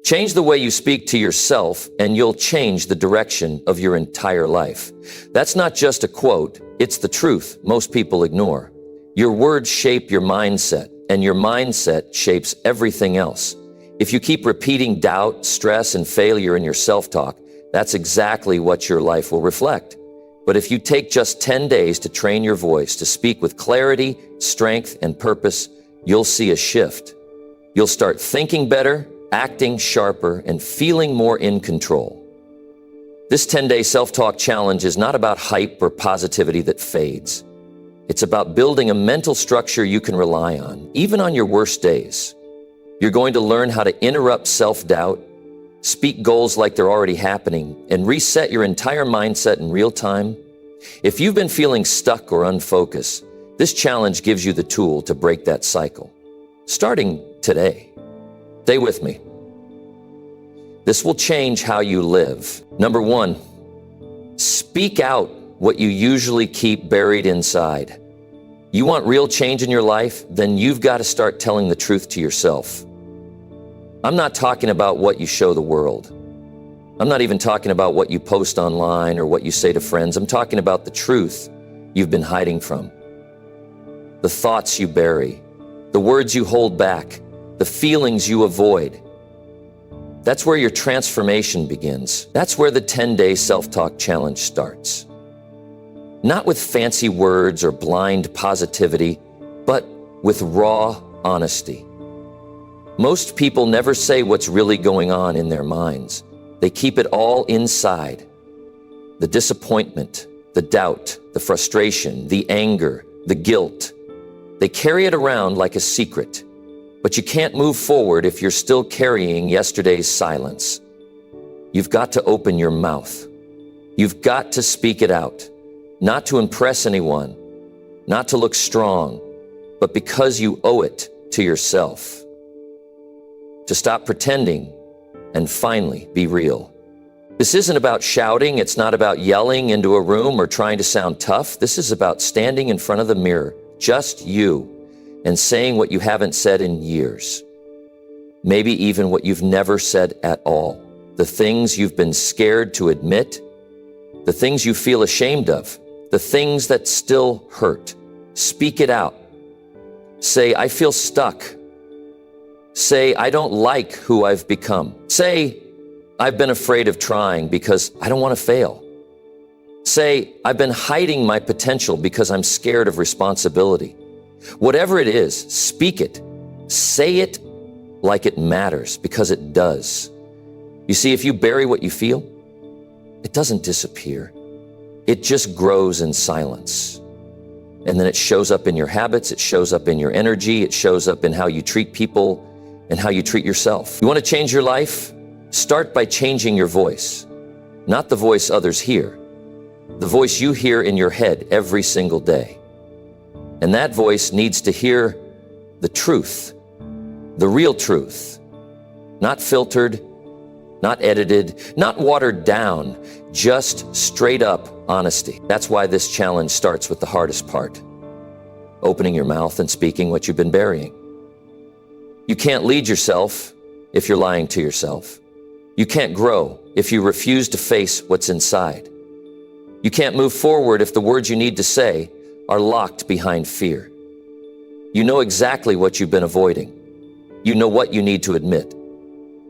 Change the way you speak to yourself, and you'll change the direction of your entire life. That's not just a quote, it's the truth most people ignore. Your words shape your mindset, and your mindset shapes everything else. If you keep repeating doubt, stress, and failure in your self-talk, that's exactly what your life will reflect. But if you take just 10 days to train your voice to speak with clarity, strength, and purpose, you'll see a shift. You'll start thinking better, acting sharper, and feeling more in control. This 10-day self-talk challenge is not about hype or positivity that fades. It's about building a mental structure you can rely on, even on your worst days. You're going to learn how to interrupt self-doubt, speak goals like they're already happening, and reset your entire mindset in real time. If you've been feeling stuck or unfocused, this challenge gives you the tool to break that cycle, starting today. Stay with me. This will change how you live. Number 1, speak out what you usually keep buried inside. You want real change in your life? Then you've got to start telling the truth to yourself. I'm not talking about what you show the world. I'm not even talking about what you post online or what you say to friends. I'm talking about the truth you've been hiding from. The thoughts you bury, the words you hold back, the feelings you avoid. That's where your transformation begins. That's where the 10-day self-talk challenge starts. Not with fancy words or blind positivity, but with raw honesty. Most people never say what's really going on in their minds. They keep it all inside. The disappointment, the doubt, the frustration, the anger, the guilt. They carry it around like a secret. But you can't move forward if you're still carrying yesterday's silence. You've got to open your mouth. You've got to speak it out, not to impress anyone, not to look strong, but because you owe it to yourself. To stop pretending and finally be real. This isn't about shouting. It's not about yelling into a room or trying to sound tough. This is about standing in front of the mirror, just you, and saying what you haven't said in years. Maybe even what you've never said at all. The things you've been scared to admit, the things you feel ashamed of, the things that still hurt. Speak it out. Say, I feel stuck. Say, I don't like who I've become. Say, I've been afraid of trying because I don't want to fail. Say, I've been hiding my potential because I'm scared of responsibility. Whatever it is, speak it. Say it like it matters, because it does. You see, if you bury what you feel, it doesn't disappear. It just grows in silence. And then it shows up in your habits, it shows up in your energy, it shows up in how you treat people and how you treat yourself. You want to change your life? Start by changing your voice. Not the voice others hear, the voice you hear in your head every single day. And that voice needs to hear the truth, the real truth, not filtered, not edited, not watered down, just straight up honesty. That's why this challenge starts with the hardest part, opening your mouth and speaking what you've been burying. You can't lead yourself if you're lying to yourself. You can't grow if you refuse to face what's inside. You can't move forward if the words you need to say are locked behind fear. You know exactly what you've been avoiding. You know what you need to admit.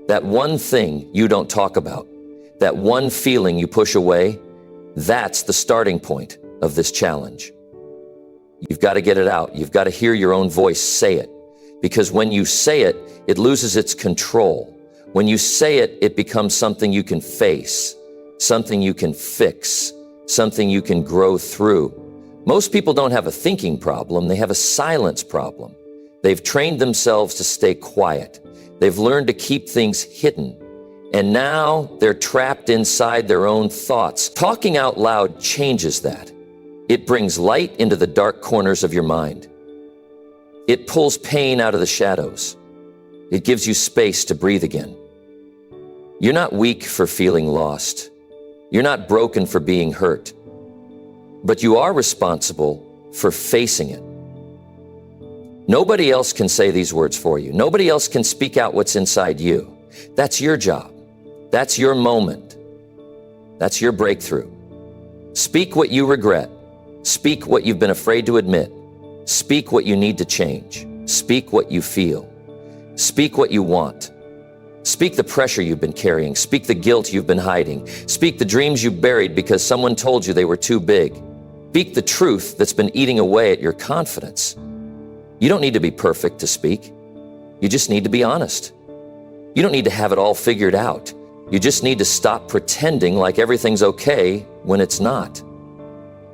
That one thing you don't talk about, that one feeling you push away, that's the starting point of this challenge. You've got to get it out. You've got to hear your own voice say it. Because when you say it, it loses its control. When you say it, it becomes something you can face, something you can fix, something you can grow through. Most people don't have a thinking problem, they have a silence problem. They've trained themselves to stay quiet. They've learned to keep things hidden. And now they're trapped inside their own thoughts. Talking out loud changes that. It brings light into the dark corners of your mind. It pulls pain out of the shadows. It gives you space to breathe again. You're not weak for feeling lost. You're not broken for being hurt. But you are responsible for facing it. Nobody else can say these words for you. Nobody else can speak out what's inside you. That's your job. That's your moment. That's your breakthrough. Speak what you regret. Speak what you've been afraid to admit. Speak what you need to change. Speak what you feel. Speak what you want. Speak the pressure you've been carrying. Speak the guilt you've been hiding. Speak the dreams you've buried because someone told you they were too big. Speak the truth that's been eating away at your confidence. You don't need to be perfect to speak. You just need to be honest. You don't need to have it all figured out. You just need to stop pretending like everything's okay when it's not.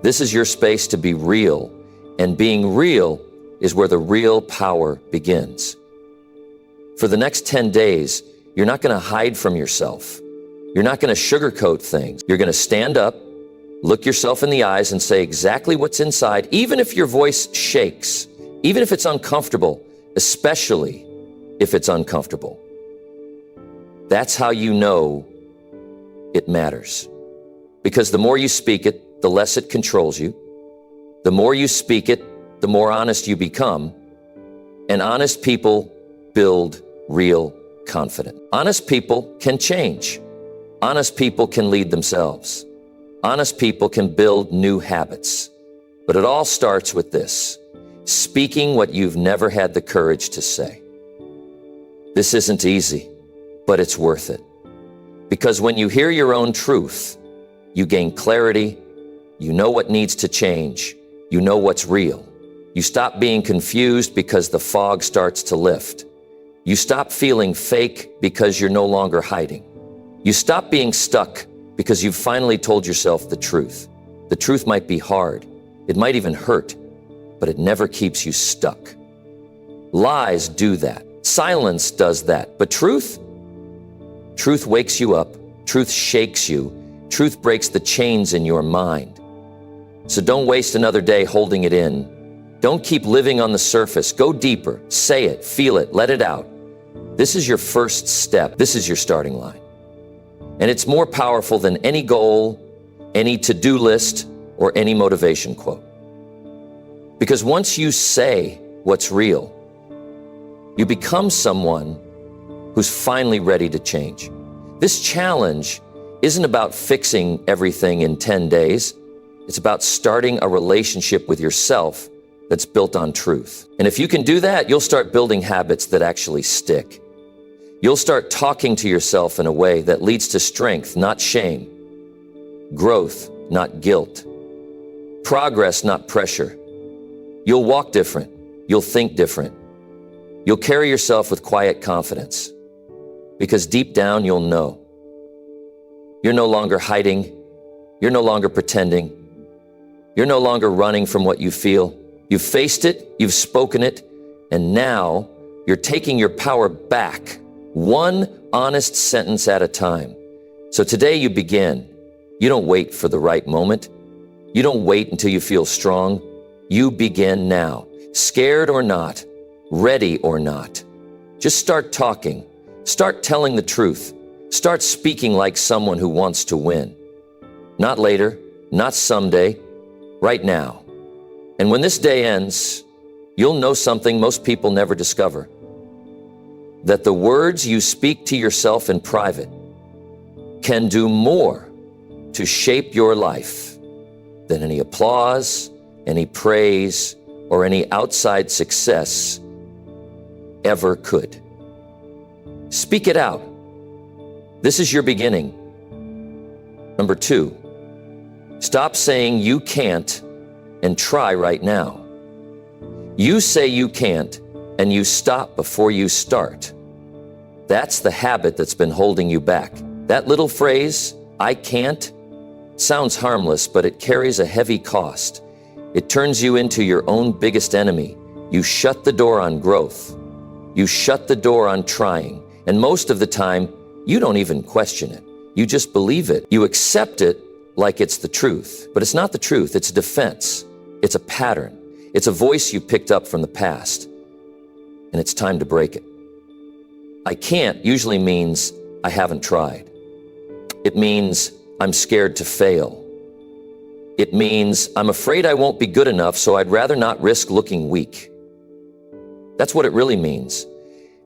This is your space to be real, and being real is where the real power begins. For the next 10 days, you're not going to hide from yourself. You're not going to sugarcoat things. You're going to stand up, look yourself in the eyes, and say exactly what's inside, even if your voice shakes, even if it's uncomfortable, especially if it's uncomfortable. That's how you know it matters. Because the more you speak it, the less it controls you. The more you speak it, the more honest you become. And honest people build real confidence. Honest people can change. Honest people can lead themselves. Honest people can build new habits. But it all starts with this: speaking what you've never had the courage to say. This isn't easy, but it's worth it. Because when you hear your own truth, you gain clarity, you know what needs to change, you know what's real. You stop being confused because the fog starts to lift. You stop feeling fake because you're no longer hiding. You stop being stuck because you've finally told yourself the truth. The truth might be hard, it might even hurt, but it never keeps you stuck. Lies do that. Silence does that. But truth wakes you up. Truth shakes you. Truth breaks the chains in your mind. So don't waste another day holding it in. Don't keep living on the surface. Go deeper. Say it, feel it, let it out. This is your first step. This is your starting line. And it's more powerful than any goal, any to-do list, or any motivation quote. Because once you say what's real, you become someone who's finally ready to change. This challenge isn't about fixing everything in 10 days. It's about starting a relationship with yourself that's built on truth. And if you can do that, you'll start building habits that actually stick. You'll start talking to yourself in a way that leads to strength, not shame. Growth, not guilt. Progress, not pressure. You'll walk different. You'll think different. You'll carry yourself with quiet confidence. Because deep down, you'll know. You're no longer hiding. You're no longer pretending. You're no longer running from what you feel. You've faced it, you've spoken it, and now you're taking your power back, one honest sentence at a time. So today you begin. You don't wait for the right moment. You don't wait until you feel strong. You begin now, scared or not, ready or not. Just start talking. Start telling the truth. Start speaking like someone who wants to win. Not later, not someday, right now. And when this day ends, you'll know something most people never discover. That the words you speak to yourself in private can do more to shape your life than any applause, any praise, or any outside success ever could. Speak it out. This is your beginning. Number 2, stop saying you can't and try right now. You say you can't and you stop before you start. That's the habit that's been holding you back. That little phrase, I can't, sounds harmless, but it carries a heavy cost. It turns you into your own biggest enemy. You shut the door on growth. You shut the door on trying. And most of the time, you don't even question it. You just believe it. You accept it like it's the truth. But it's not the truth. It's a defense. It's a pattern. It's a voice you picked up from the past. And it's time to break it. I can't usually means I haven't tried. It means I'm scared to fail. It means I'm afraid I won't be good enough, so I'd rather not risk looking weak. That's what it really means.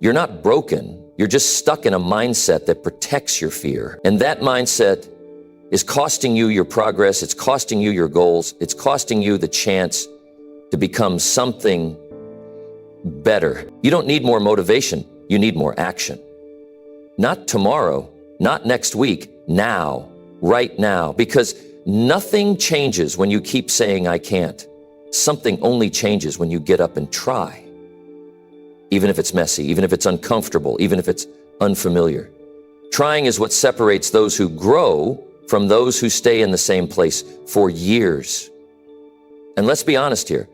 You're not broken. You're just stuck in a mindset that protects your fear. And that mindset is costing you your progress. It's costing you your goals. It's costing you the chance to become something better. You don't need more motivation. You need more action. Not tomorrow, not next week, now, right now, because nothing changes when you keep saying, I can't. Something only changes when you get up and try. Even if it's messy, even if it's uncomfortable, even if it's unfamiliar. Trying is what separates those who grow from those who stay in the same place for years. And let's be honest here.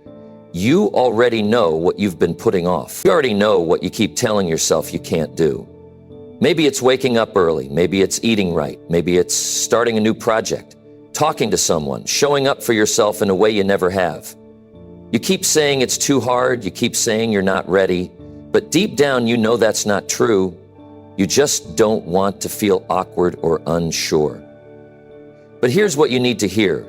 You already know what you've been putting off. You already know what you keep telling yourself you can't do. Maybe it's waking up early. Maybe it's eating right. Maybe it's starting a new project, talking to someone, showing up for yourself in a way you never have. You keep saying it's too hard. You keep saying you're not ready. But deep down, you know that's not true. You just don't want to feel awkward or unsure. But here's what you need to hear.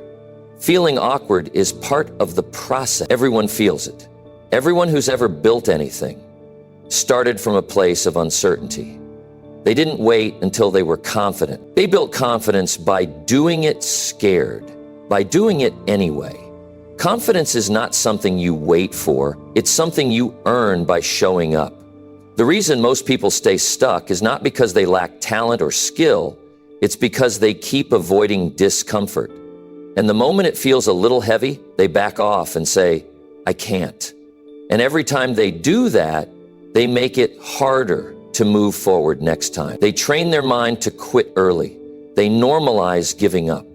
Feeling awkward is part of the process. Everyone feels it. Everyone who's ever built anything started from a place of uncertainty. They didn't wait until they were confident. They built confidence by doing it scared, by doing it anyway. Confidence is not something you wait for. It's something you earn by showing up. The reason most people stay stuck is not because they lack talent or skill. It's because they keep avoiding discomfort. And the moment it feels a little heavy, they back off and say, I can't. And every time they do that, they make it harder to move forward next time. They train their mind to quit early. They normalize giving up.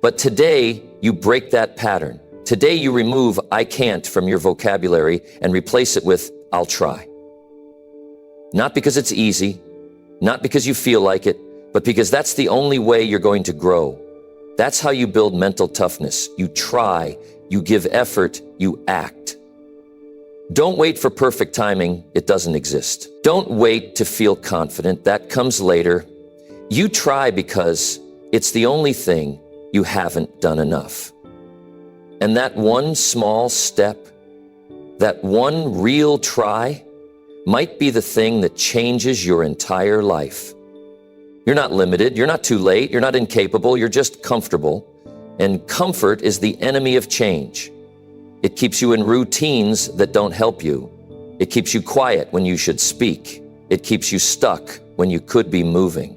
But today, you break that pattern. Today, you remove I can't from your vocabulary and replace it with I'll try. Not because it's easy, not because you feel like it, but because that's the only way you're going to grow. That's how you build mental toughness. You try, you give effort, you act. Don't wait for perfect timing. It doesn't exist. Don't wait to feel confident. That comes later. You try because it's the only thing you haven't done enough. And that one small step, that one real try, might be the thing that changes your entire life. You're not limited, you're not too late, you're not incapable, you're just comfortable. And comfort is the enemy of change. It keeps you in routines that don't help you. It keeps you quiet when you should speak. It keeps you stuck when you could be moving.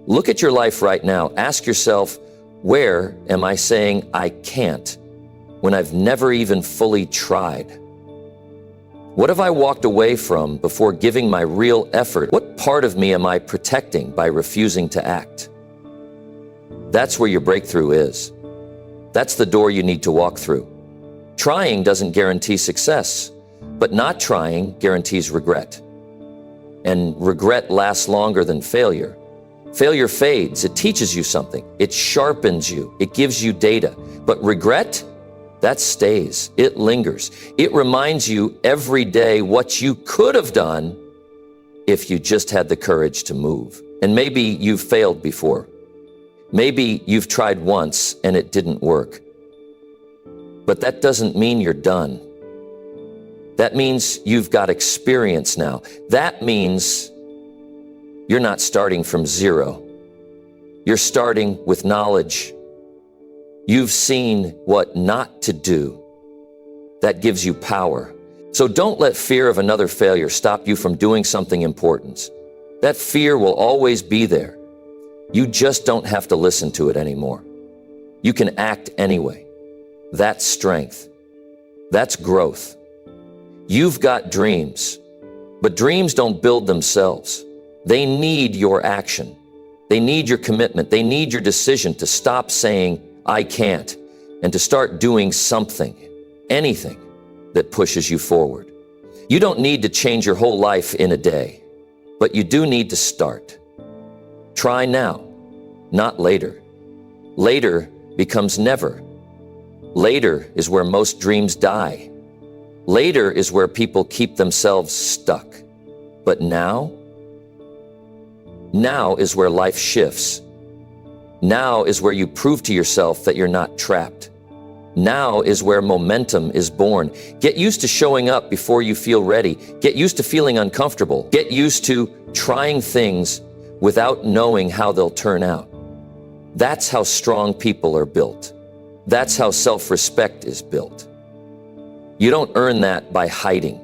Look at your life right now. Ask yourself, where am I saying I can't when I've never even fully tried? What have I walked away from before giving my real effort? What part of me am I protecting by refusing to act? That's where your breakthrough is. That's the door you need to walk through. Trying doesn't guarantee success, but not trying guarantees regret. And regret lasts longer than failure. Failure fades. It teaches you something. It sharpens you. It gives you data. But regret, that stays. It lingers. It reminds you every day what you could have done if you just had the courage to move. And maybe you've failed before. Maybe you've tried once and it didn't work. But that doesn't mean you're done. That means you've got experience now. That means you're not starting from zero. You're starting with knowledge. You've seen what not to do. That gives you power. So don't let fear of another failure stop you from doing something important. That fear will always be there. You just don't have to listen to it anymore. You can act anyway. That's strength. That's growth. You've got dreams, but dreams don't build themselves. They need your action. They need your commitment. They need your decision to stop saying, I can't, and to start doing something, anything that pushes you forward. You don't need to change your whole life in a day, but you do need to start. Try now, not later. Later becomes never. Later is where most dreams die. Later is where people keep themselves stuck. But now is where life shifts. Now is where you prove to yourself that you're not trapped. Now is where momentum is born. Get used to showing up before you feel ready. Get used to feeling uncomfortable. Get used to trying things without knowing how they'll turn out. That's how strong people are built. That's how self-respect is built. You don't earn that by hiding.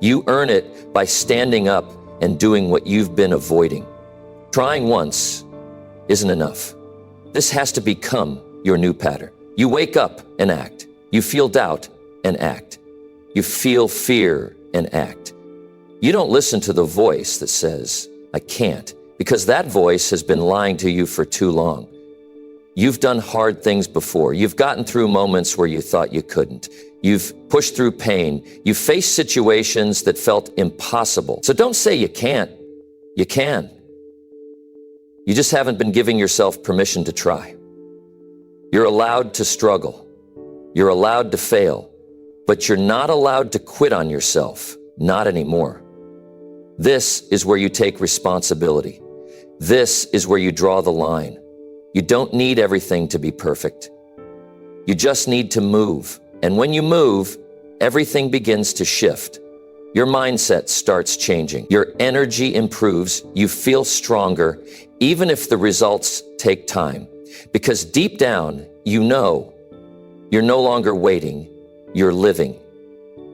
You earn it by standing up and doing what you've been avoiding. Trying once isn't enough. This has to become your new pattern. You wake up and act. You feel doubt and act. You feel fear and act. You don't listen to the voice that says, I can't, because that voice has been lying to you for too long. You've done hard things before. You've gotten through moments where you thought you couldn't. You've pushed through pain. You've faced situations that felt impossible. So don't say you can't. You can. You just haven't been giving yourself permission to try. You're allowed to struggle. You're allowed to fail, but you're not allowed to quit on yourself. Not anymore. This is where you take responsibility. This is where you draw the line. You don't need everything to be perfect. You just need to move. And when you move, everything begins to shift. Your mindset starts changing. Your energy improves. You feel stronger, even if the results take time. Because deep down, you know you're no longer waiting, you're living,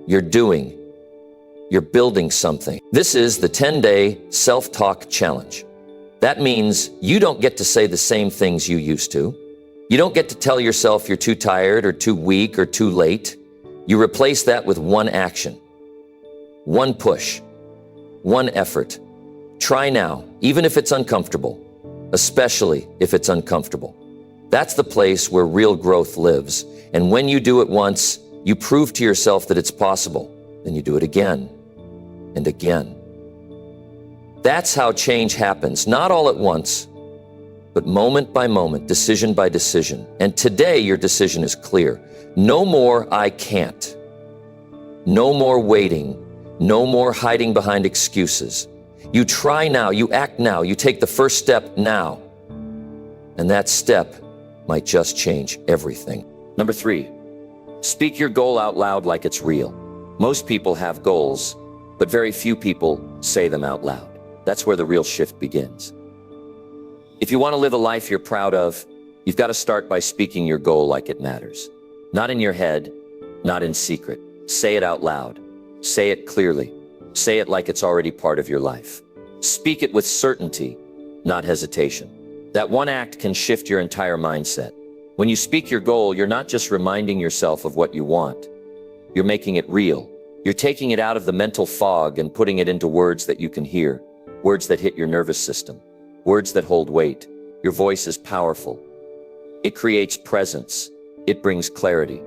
you're doing, you're building something. This is the 10-day self-talk challenge. That means you don't get to say the same things you used to. You don't get to tell yourself you're too tired or too weak or too late. You replace that with one action, one push, one effort. Try now, even if it's uncomfortable, especially if it's uncomfortable. That's the place where real growth lives. And when you do it once, you prove to yourself that it's possible. Then you do it again and again. That's how change happens, not all at once, but moment by moment, decision by decision. And today your decision is clear. No more I can't. No more waiting. No more hiding behind excuses. You try now, you act now, you take the first step now. And that step might just change everything. Number 3, speak your goal out loud like it's real. Most people have goals, but very few people say them out loud. That's where the real shift begins. If you want to live a life you're proud of, you've got to start by speaking your goal like it matters. Not in your head, not in secret. Say it out loud. Say it clearly. Say it like it's already part of your life. Speak it with certainty, not hesitation. That one act can shift your entire mindset. When you speak your goal, you're not just reminding yourself of what you want. You're making it real. You're taking it out of the mental fog and putting it into words that you can hear, words that hit your nervous system, words that hold weight. Your voice is powerful. It creates presence. It brings clarity.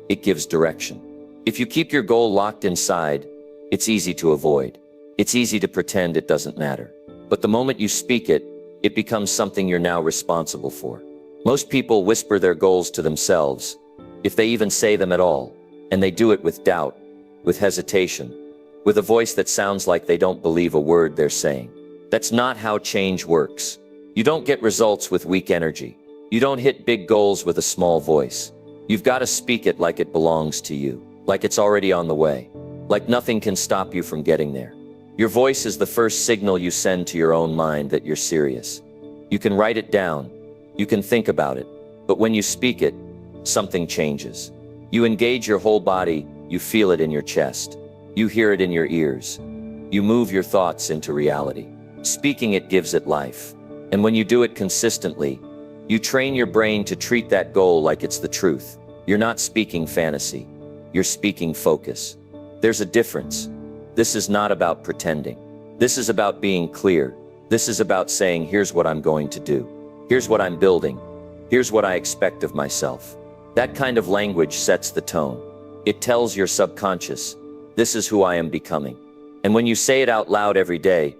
It gives direction. If you keep your goal locked inside, it's easy to avoid. It's easy to pretend it doesn't matter. But the moment you speak it, it becomes something you're now responsible for. Most people whisper their goals to themselves, if they even say them at all, and they do it with doubt, with hesitation, with a voice that sounds like they don't believe a word they're saying. That's not how change works. You don't get results with weak energy. You don't hit big goals with a small voice. You've got to speak it like it belongs to you, like it's already on the way, like nothing can stop you from getting there. Your voice is the first signal you send to your own mind that you're serious. You can write it down. You can think about it. But when you speak it, something changes. You engage your whole body. You feel it in your chest. You hear it in your ears. You move your thoughts into reality. Speaking it gives it life. And when you do it consistently, you train your brain to treat that goal like it's the truth. You're not speaking fantasy. You're speaking focus. There's a difference. This is not about pretending. This is about being clear. This is about saying, here's what I'm going to do. Here's what I'm building. Here's what I expect of myself. That kind of language sets the tone. It tells your subconscious, this is who I am becoming. And when you say it out loud every day,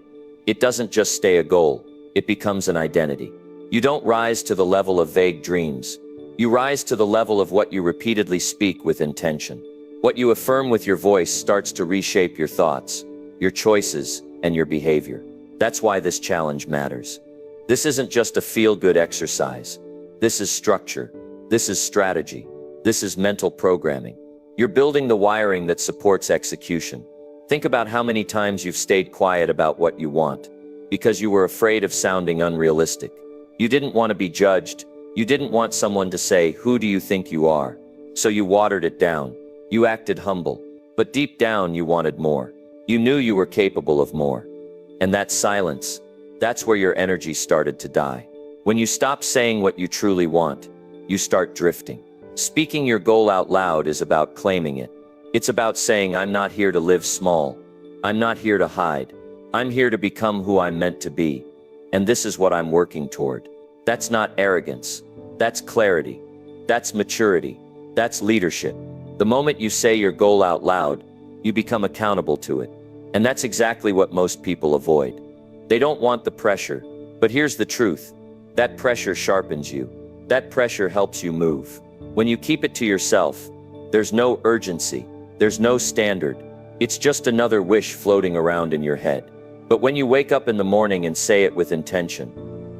it doesn't just stay a goal. It becomes an identity. You don't rise to the level of vague dreams. You rise to the level of what you repeatedly speak with intention. What you affirm with your voice starts to reshape your thoughts, your choices, and your behavior. That's why this challenge matters. This isn't just a feel-good exercise. This is structure. This is strategy. This is mental programming. You're building the wiring that supports execution. Think about how many times you've stayed quiet about what you want, because you were afraid of sounding unrealistic. You didn't want to be judged. You didn't want someone to say, "Who do you think you are?" So you watered it down. You acted humble. But deep down, you wanted more. You knew you were capable of more. And that silence, that's where your energy started to die. When you stop saying what you truly want, you start drifting. Speaking your goal out loud is about claiming it. It's about saying, "I'm not here to live small. I'm not here to hide. I'm here to become who I'm meant to be. And this is what I'm working toward." That's not arrogance. That's clarity. That's maturity. That's leadership. The moment you say your goal out loud, you become accountable to it. And that's exactly what most people avoid. They don't want the pressure. But here's the truth. That pressure sharpens you. That pressure helps you move. When you keep it to yourself, there's no urgency. There's no standard. It's just another wish floating around in your head. But when you wake up in the morning and say it with intention,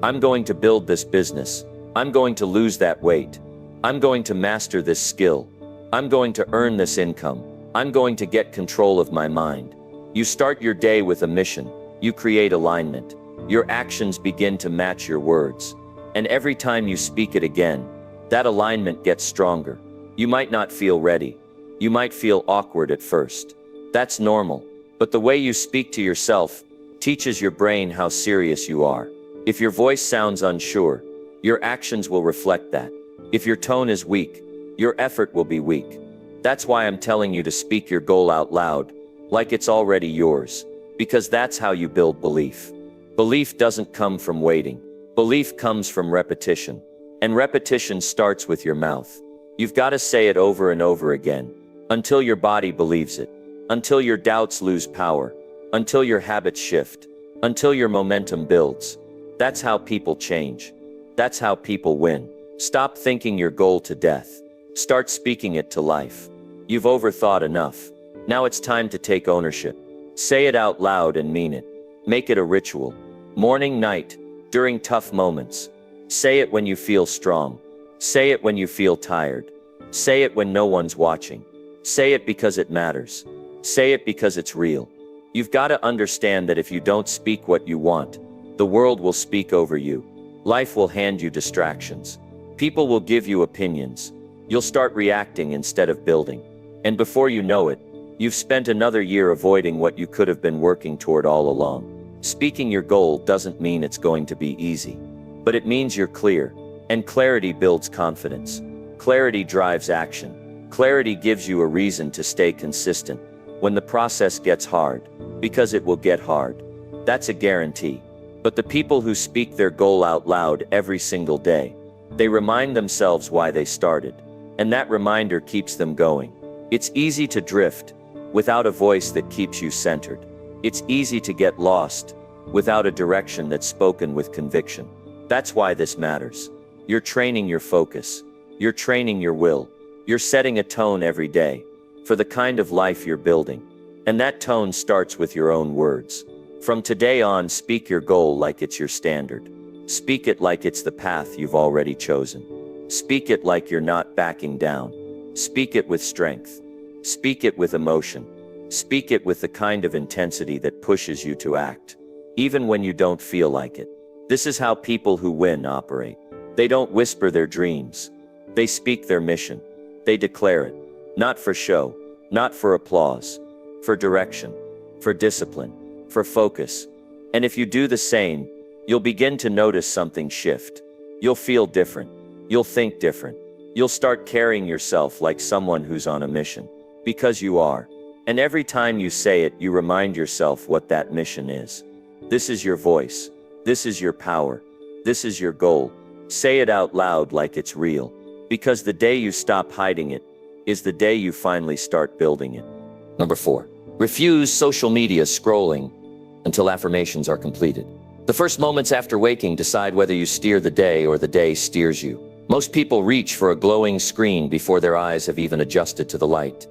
"I'm going to build this business. I'm going to lose that weight. I'm going to master this skill. I'm going to earn this income. I'm going to get control of my mind." You start your day with a mission. You create alignment. Your actions begin to match your words. And every time you speak it again, that alignment gets stronger. You might not feel ready. You might feel awkward at first. That's normal. But the way you speak to yourself teaches your brain how serious you are. If your voice sounds unsure, your actions will reflect that. If your tone is weak, your effort will be weak. That's why I'm telling you to speak your goal out loud, like it's already yours. Because that's how you build belief. Belief doesn't come from waiting. Belief comes from repetition. And repetition starts with your mouth. You've got to say it over and over again, until your body believes it, until your doubts lose power, until your habits shift, until your momentum builds. That's how people change. That's how people win. Stop thinking your goal to death. Start speaking it to life. You've overthought enough. Now it's time to take ownership. Say it out loud and mean it. Make it a ritual. Morning, night, during tough moments. Say it when you feel strong. Say it when you feel tired. Say it when no one's watching. Say it because it matters. Say it because it's real. You've got to understand that if you don't speak what you want, the world will speak over you. Life will hand you distractions. People will give you opinions. You'll start reacting instead of building. And before you know it, you've spent another year avoiding what you could have been working toward all along. Speaking your goal doesn't mean it's going to be easy. But it means you're clear. And clarity builds confidence. Clarity drives action. Clarity gives you a reason to stay consistent when the process gets hard. Because it will get hard. That's a guarantee. But the people who speak their goal out loud every single day, they remind themselves why they started. And that reminder keeps them going. It's easy to drift without a voice that keeps you centered. It's easy to get lost without a direction that's spoken with conviction. That's why this matters. You're training your focus. You're training your will. You're setting a tone every day for the kind of life you're building. And that tone starts with your own words. From today on, speak your goal like it's your standard. Speak it like it's the path you've already chosen. Speak it like you're not backing down. Speak it with strength. Speak it with emotion. Speak it with the kind of intensity that pushes you to act, even when you don't feel like it. This is how people who win operate. They don't whisper their dreams. They speak their mission. They declare it. Not for show, not for applause, for direction, for discipline, for focus. And if you do the same, you'll begin to notice something shift. You'll feel different. You'll think different. You'll start carrying yourself like someone who's on a mission. Because you are. And every time you say it, you remind yourself what that mission is. This is your voice. This is your power. This is your goal. Say it out loud like it's real. Because the day you stop hiding it is the day you finally start building it. Number 4. Refuse social media scrolling until affirmations are completed. The first moments after waking decide whether you steer the day or the day steers you. Most people reach for a glowing screen before their eyes have even adjusted to the light.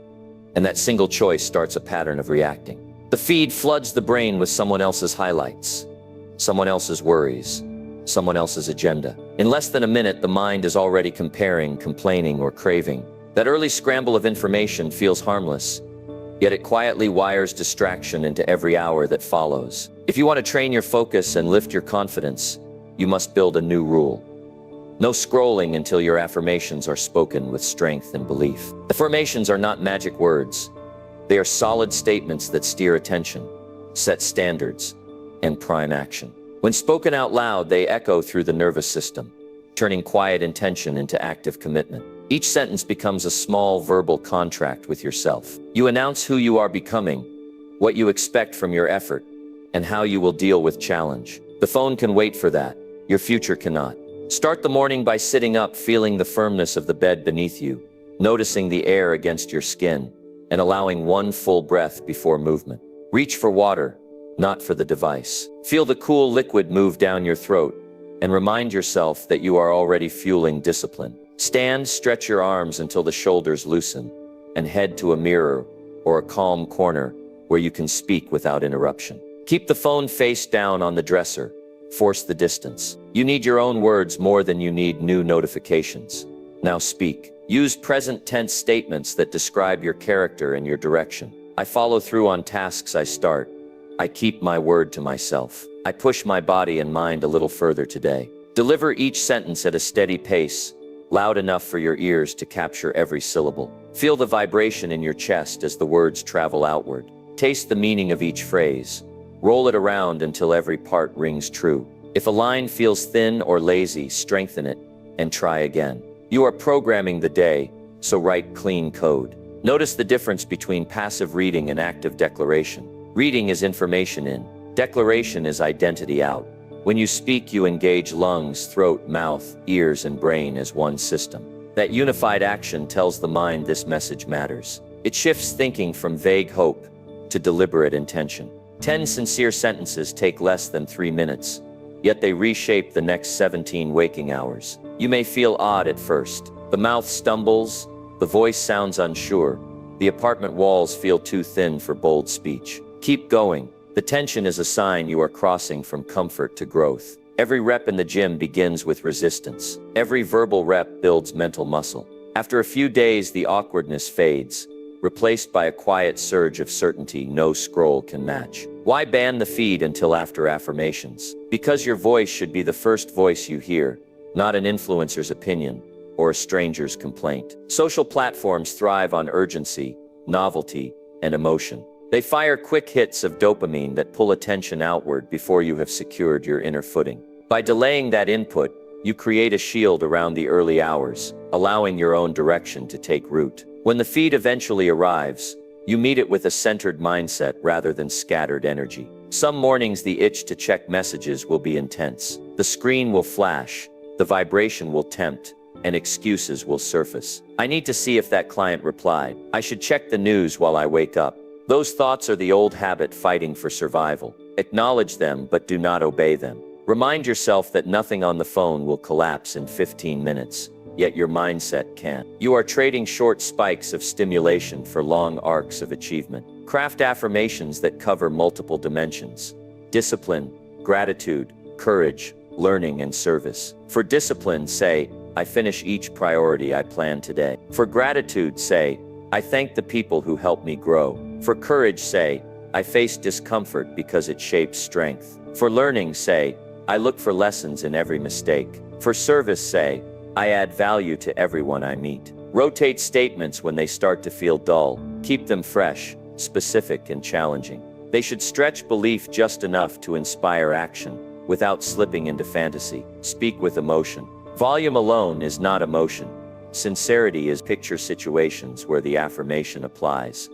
And that single choice starts a pattern of reacting. The feed floods the brain with someone else's highlights, someone else's worries, someone else's agenda. In less than a minute, the mind is already comparing, complaining, or craving. That early scramble of information feels harmless, yet it quietly wires distraction into every hour that follows. If you want to train your focus and lift your confidence, you must build a new rule. No scrolling until your affirmations are spoken with strength and belief. Affirmations are not magic words. They are solid statements that steer attention, set standards, and prime action. When spoken out loud, they echo through the nervous system, turning quiet intention into active commitment. Each sentence becomes a small verbal contract with yourself. You announce who you are becoming, what you expect from your effort, and how you will deal with challenge. The phone can wait for that. Your future cannot. Start the morning by sitting up, feeling the firmness of the bed beneath you, noticing the air against your skin, and allowing one full breath before movement. Reach for water, not for the device. Feel the cool liquid move down your throat, and remind yourself that you are already fueling discipline. Stand, stretch your arms until the shoulders loosen, and head to a mirror or a calm corner where you can speak without interruption. Keep the phone face down on the dresser. Force the distance. You need your own words more than you need new notifications. Now speak. Use present tense statements that describe your character and your direction. I follow through on tasks I start. I keep my word to myself. I push my body and mind a little further today. Deliver each sentence at a steady pace, loud enough for your ears to capture every syllable. Feel the vibration in your chest as the words travel outward. Taste the meaning of each phrase. Roll it around until every part rings true. If a line feels thin or lazy, strengthen it and try again. You are programming the day, so write clean code. Notice the difference between passive reading and active declaration. Reading is information in. Declaration is identity out. When you speak, you engage lungs, throat, mouth, ears, and brain as one system. That unified action tells the mind this message matters. It shifts thinking from vague hope to deliberate intention. 10 sincere sentences take less than 3 minutes, yet they reshape the next 17 waking hours. You may feel odd at first. The mouth stumbles, the voice sounds unsure, the apartment walls feel too thin for bold speech. Keep going. The tension is a sign you are crossing from comfort to growth. Every rep in the gym begins with resistance. Every verbal rep builds mental muscle. After a few days, the awkwardness fades, replaced by a quiet surge of certainty no scroll can match. Why ban the feed until after affirmations? Because your voice should be the first voice you hear, not an influencer's opinion or a stranger's complaint. Social platforms thrive on urgency, novelty, and emotion. They fire quick hits of dopamine that pull attention outward before you have secured your inner footing. By delaying that input, you create a shield around the early hours, allowing your own direction to take root. When the feed eventually arrives, you meet it with a centered mindset rather than scattered energy. Some mornings the itch to check messages will be intense. The screen will flash, the vibration will tempt, and excuses will surface. I need to see if that client replied. I should check the news while I wake up. Those thoughts are the old habit fighting for survival. Acknowledge them, but do not obey them. Remind yourself that nothing on the phone will collapse in 15 minutes. Yet your mindset can. You are trading short spikes of stimulation for long arcs of achievement. Craft affirmations that cover multiple dimensions: discipline, gratitude, courage, learning, and service. For discipline, say, I finish each priority I plan today. For gratitude, say, I thank the people who help me grow. For courage, say, I face discomfort because it shapes strength. For learning, say, I look for lessons in every mistake. For service, say, I add value to everyone I meet. Rotate statements when they start to feel dull. Keep them fresh, specific, and challenging. They should stretch belief just enough to inspire action, without slipping into fantasy. Speak with emotion. Volume alone is not emotion. Sincerity is. Picture situations where the affirmation applies.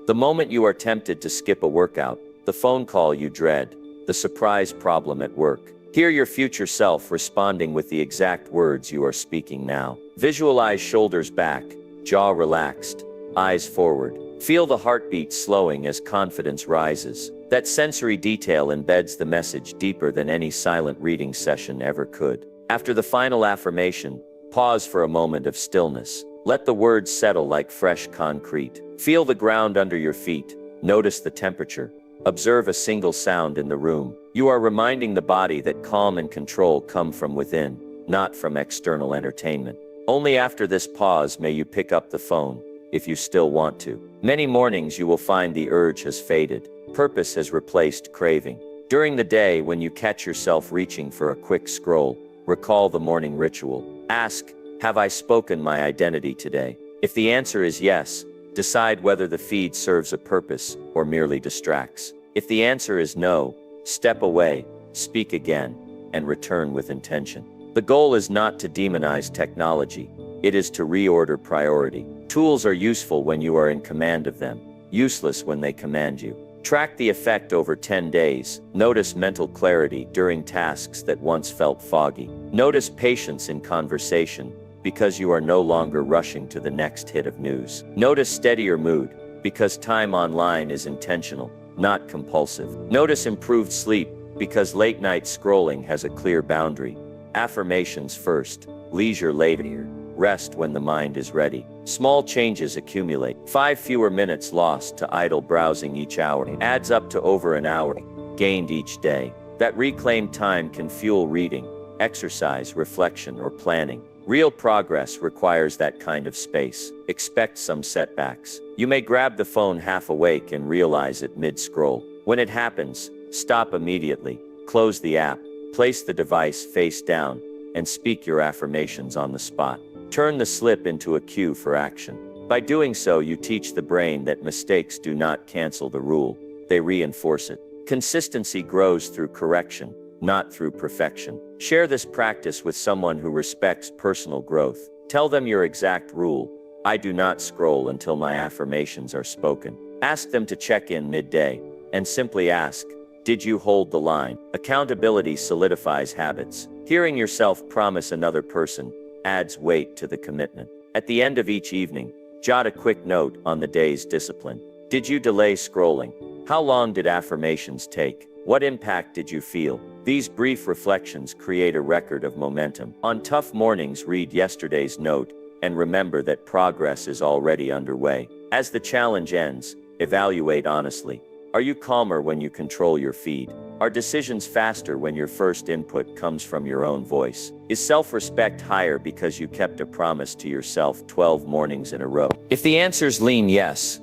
The moment you are tempted to skip a workout, the phone call you dread, the surprise problem at work. Hear your future self responding with the exact words you are speaking now. Visualize shoulders back, jaw relaxed, eyes forward. Feel the heartbeat slowing as confidence rises. That sensory detail embeds the message deeper than any silent reading session ever could. After the final affirmation, pause for a moment of stillness. Let the words settle like fresh concrete. Feel the ground under your feet. Notice the temperature. Observe a single sound in the room. You are reminding the body that calm and control come from within, not from external entertainment. Only after this pause may you pick up the phone, if you still want to. Many mornings you will find the urge has faded. Purpose has replaced craving. During the day, when you catch yourself reaching for a quick scroll, recall the morning ritual. Ask, have I spoken my identity today? If the answer is yes, decide whether the feed serves a purpose or merely distracts. If the answer is no, step away, speak again, and return with intention. The goal is not to demonize technology. It is to reorder priority. Tools are useful when you are in command of them, useless when they command you. Track the effect over 10 days. Notice mental clarity during tasks that once felt foggy. Notice patience in conversation, because you are no longer rushing to the next hit of news. Notice steadier mood, because time online is intentional, not compulsive. Notice improved sleep, because late night scrolling has a clear boundary. Affirmations first, leisure later, rest when the mind is ready. Small changes accumulate. 5 fewer minutes lost to idle browsing each hour adds up to over an hour gained each day. That reclaimed time can fuel reading, exercise, reflection, or planning. Real progress requires that kind of space. Expect some setbacks. You may grab the phone half awake and realize it mid-scroll. When it happens, stop immediately, close the app, place the device face down, and speak your affirmations on the spot. Turn the slip into a cue for action. By doing so, you teach the brain that mistakes do not cancel the rule, they reinforce it. Consistency grows through correction, not through perfection. Share this practice with someone who respects personal growth. Tell them your exact rule. I do not scroll until my affirmations are spoken. Ask them to check in midday, and simply ask, did you hold the line? Accountability solidifies habits. Hearing yourself promise another person adds weight to the commitment. At the end of each evening, jot a quick note on the day's discipline. Did you delay scrolling? How long did affirmations take? What impact did you feel? These brief reflections create a record of momentum. On tough mornings, read yesterday's note and remember that progress is already underway. As the challenge ends, evaluate honestly. Are you calmer when you control your feed? Are decisions faster when your first input comes from your own voice? Is self-respect higher because you kept a promise to yourself 12 mornings in a row? If the answers lean yes,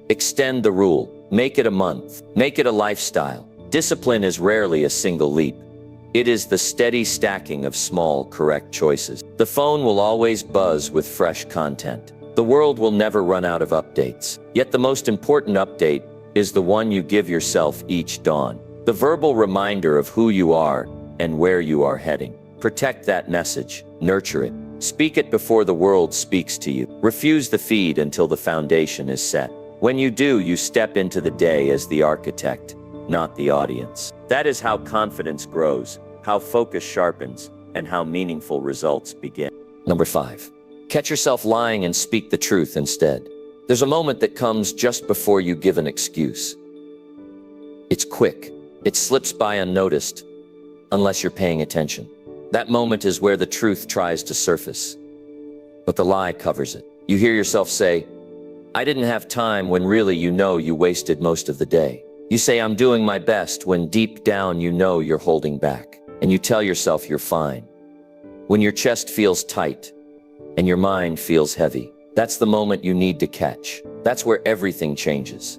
extend the rule. Make it a month. Make it a lifestyle. Discipline is rarely a single leap. It is the steady stacking of small, correct choices. The phone will always buzz with fresh content. The world will never run out of updates. Yet the most important update is the one you give yourself each dawn. The verbal reminder of who you are and where you are heading. Protect that message. Nurture it. Speak it before the world speaks to you. Refuse the feed until the foundation is set. When you do, you step into the day as the architect, not the audience. That is how confidence grows, how focus sharpens, and how meaningful results begin. Number 5. Catch yourself lying and speak the truth instead. There's a moment that comes just before you give an excuse. It's quick. It slips by unnoticed, unless you're paying attention. That moment is where the truth tries to surface, but the lie covers it. You hear yourself say, I didn't have time, when really you know you wasted most of the day. You say, I'm doing my best, when deep down you know you're holding back. And you tell yourself you're fine. When your chest feels tight and your mind feels heavy, that's the moment you need to catch. That's where everything changes.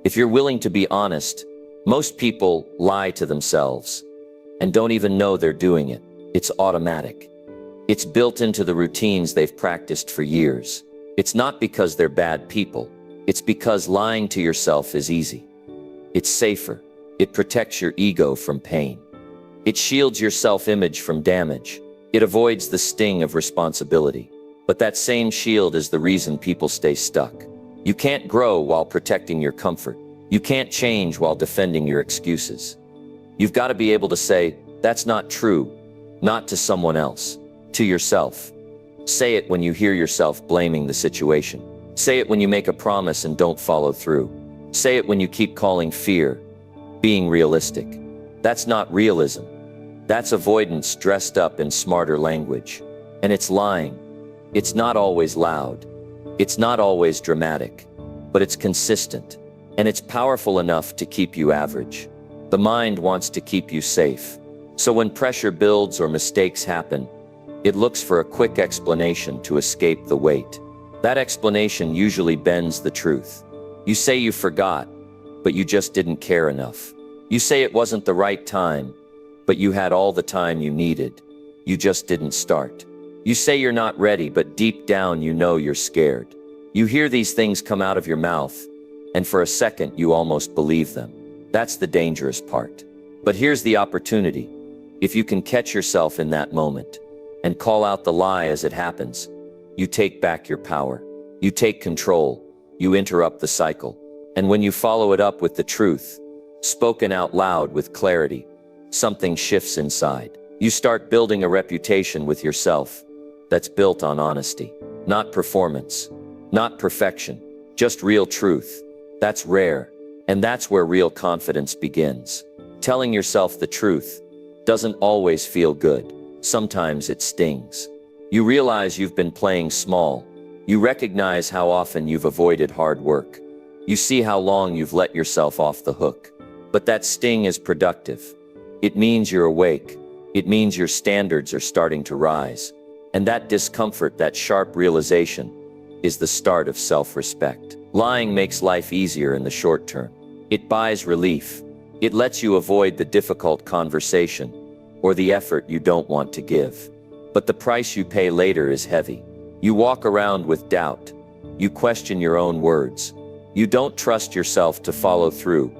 If you're willing to be honest, most people lie to themselves and don't even know they're doing it. It's automatic. It's built into the routines they've practiced for years. It's not because they're bad people. It's because lying to yourself is easy. It's safer. It protects your ego from pain. It shields your self-image from damage. It avoids the sting of responsibility. But that same shield is the reason people stay stuck. You can't grow while protecting your comfort. You can't change while defending your excuses. You've got to be able to say, that's not true, not to someone else, to yourself. Say it when you hear yourself blaming the situation. Say it when you make a promise and don't follow through. Say it when you keep calling fear being realistic. That's not realism. That's avoidance dressed up in smarter language. And it's lying. It's not always loud. It's not always dramatic. But it's consistent. And it's powerful enough to keep you average. The mind wants to keep you safe. So when pressure builds or mistakes happen, It looks for a quick explanation to escape the weight. That explanation usually bends the truth. You say you forgot, but you just didn't care enough. You say it wasn't the right time, but you had all the time you needed. You just didn't start. You say you're not ready, but deep down you know you're scared. You hear these things come out of your mouth, and for a second you almost believe them. That's the dangerous part. But here's the opportunity. If you can catch yourself in that moment and call out the lie as it happens, you take back your power. You take control. You interrupt the cycle. And when you follow it up with the truth, spoken out loud with clarity, something shifts inside. You start building a reputation with yourself that's built on honesty, not performance, not perfection, just real truth. That's rare, and that's where real confidence begins. Telling yourself the truth doesn't always feel good. Sometimes it stings. You realize you've been playing small. You recognize how often you've avoided hard work. You see how long you've let yourself off the hook. But that sting is productive. It means you're awake. It means your standards are starting to rise. And that discomfort, that sharp realization, is the start of self-respect. Lying makes life easier in the short term. It buys relief. It lets you avoid the difficult conversation or the effort you don't want to give. But the price you pay later is heavy. You walk around with doubt. You question your own words. You don't trust yourself to follow through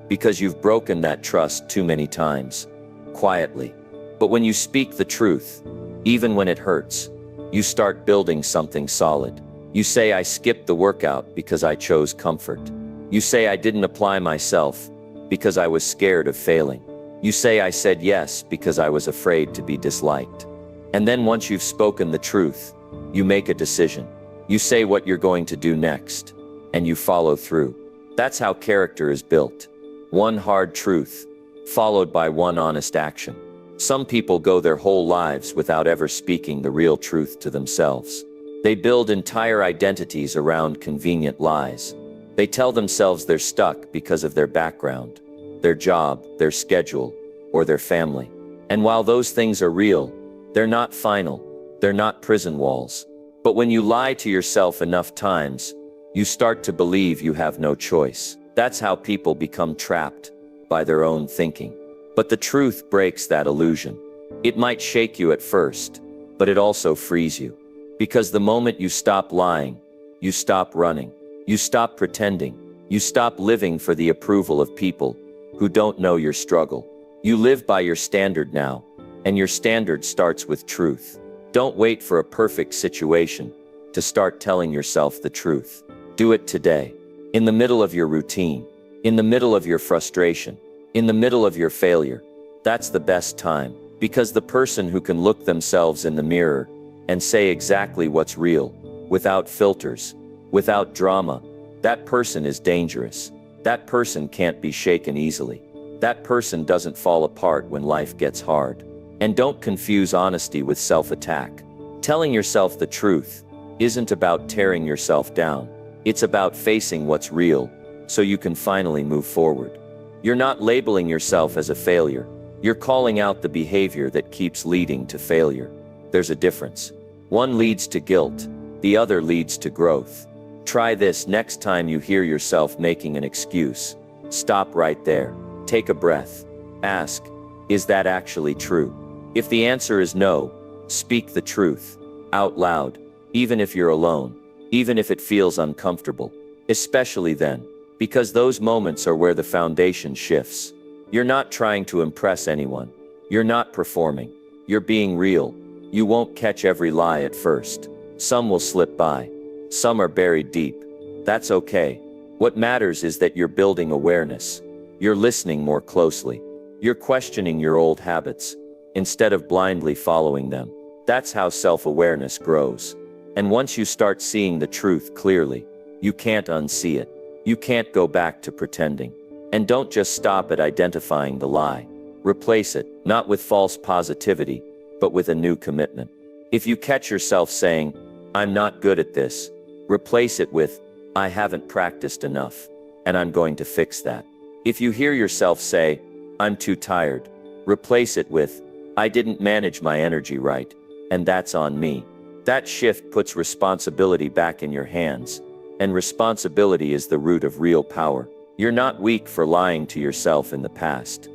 because you've broken that trust too many times, quietly. But when you speak the truth, even when it hurts, you start building something solid. You say, I skipped the workout because I chose comfort. You say, I didn't apply myself because I was scared of failing. You say, I said yes because I was afraid to be disliked. And then once you've spoken the truth, you make a decision. You say what you're going to do next, and you follow through. That's how character is built. One hard truth, followed by one honest action. Some people go their whole lives without ever speaking the real truth to themselves. They build entire identities around convenient lies. They tell themselves they're stuck because of their background, their job, their schedule, or their family. And while those things are real, they're not final. They're not prison walls. But when you lie to yourself enough times, you start to believe you have no choice. That's how people become trapped by their own thinking. But the truth breaks that illusion. It might shake you at first, but it also frees you. Because the moment you stop lying, you stop running, you stop pretending, you stop living for the approval of people who don't know your struggle. You live by your standard now, and your standard starts with truth. Don't wait for a perfect situation to start telling yourself the truth. Do it today. In the middle of your routine, in the middle of your frustration, in the middle of your failure. That's the best time, because the person who can look themselves in the mirror and say exactly what's real, without filters, without drama, that person is dangerous. That person can't be shaken easily. That person doesn't fall apart when life gets hard. And don't confuse honesty with self-attack. Telling yourself the truth isn't about tearing yourself down. It's about facing what's real, so you can finally move forward. You're not labeling yourself as a failure. You're calling out the behavior that keeps leading to failure. There's a difference. One leads to guilt, the other leads to growth. Try this next time you hear yourself making an excuse. Stop right there. Take a breath. Ask, is that actually true? If the answer is no, speak the truth, out loud, even if you're alone, even if it feels uncomfortable. Especially then, because those moments are where the foundation shifts. You're not trying to impress anyone. You're not performing. You're being real. You won't catch every lie at first. Some will slip by. Some are buried deep. That's okay. What matters is that you're building awareness. You're listening more closely. You're questioning your old habits, instead of blindly following them. That's how self-awareness grows. And once you start seeing the truth clearly, you can't unsee it. You can't go back to pretending. And don't just stop at identifying the lie. Replace it, not with false positivity, but with a new commitment. If you catch yourself saying, I'm not good at this, replace it with, I haven't practiced enough, and I'm going to fix that. If you hear yourself say, I'm too tired, replace it with, I didn't manage my energy right, and that's on me. That shift puts responsibility back in your hands, and responsibility is the root of real power. You're not weak for lying to yourself in the past.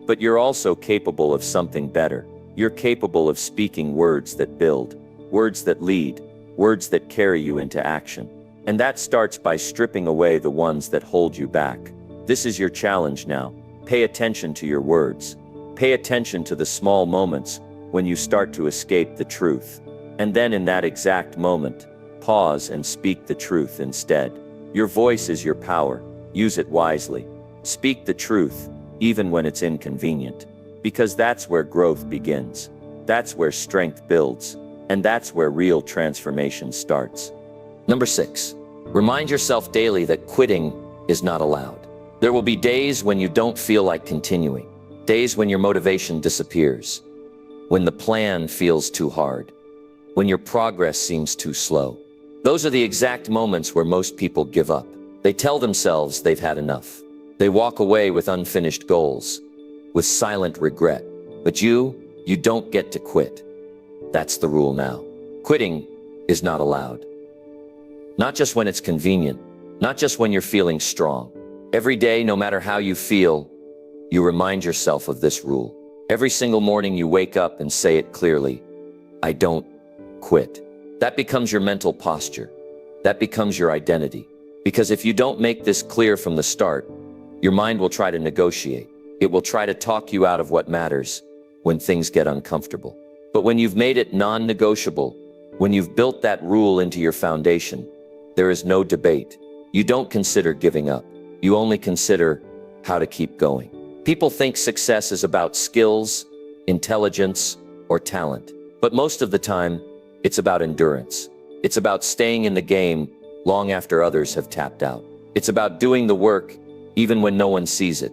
But you're also capable of something better. You're capable of speaking words that build, words that lead, words that carry you into action. And that starts by stripping away the ones that hold you back. This is your challenge now. Pay attention to your words. Pay attention to the small moments when you start to escape the truth. And then in that exact moment, pause and speak the truth instead. Your voice is your power. Use it wisely. Speak the truth, even when it's inconvenient. Because that's where growth begins. That's where strength builds. And that's where real transformation starts. Number 6, remind yourself daily that quitting is not allowed. There will be days when you don't feel like continuing. Days when your motivation disappears. When the plan feels too hard. When your progress seems too slow. Those are the exact moments where most people give up. They tell themselves they've had enough. They walk away with unfinished goals, with silent regret. But you don't get to quit. That's the rule now. Quitting is not allowed. Not just when it's convenient, not just when you're feeling strong. Every day, no matter how you feel, you remind yourself of this rule. Every single morning you wake up and say it clearly, I don't quit. That becomes your mental posture. That becomes your identity. Because if you don't make this clear from the start, your mind will try to negotiate. It will try to talk you out of what matters when things get uncomfortable. But when you've made it non-negotiable, when you've built that rule into your foundation, there is no debate. You don't consider giving up. You only consider how to keep going. People think success is about skills, intelligence, or talent. But most of the time, it's about endurance. It's about staying in the game long after others have tapped out. It's about doing the work even when no one sees it,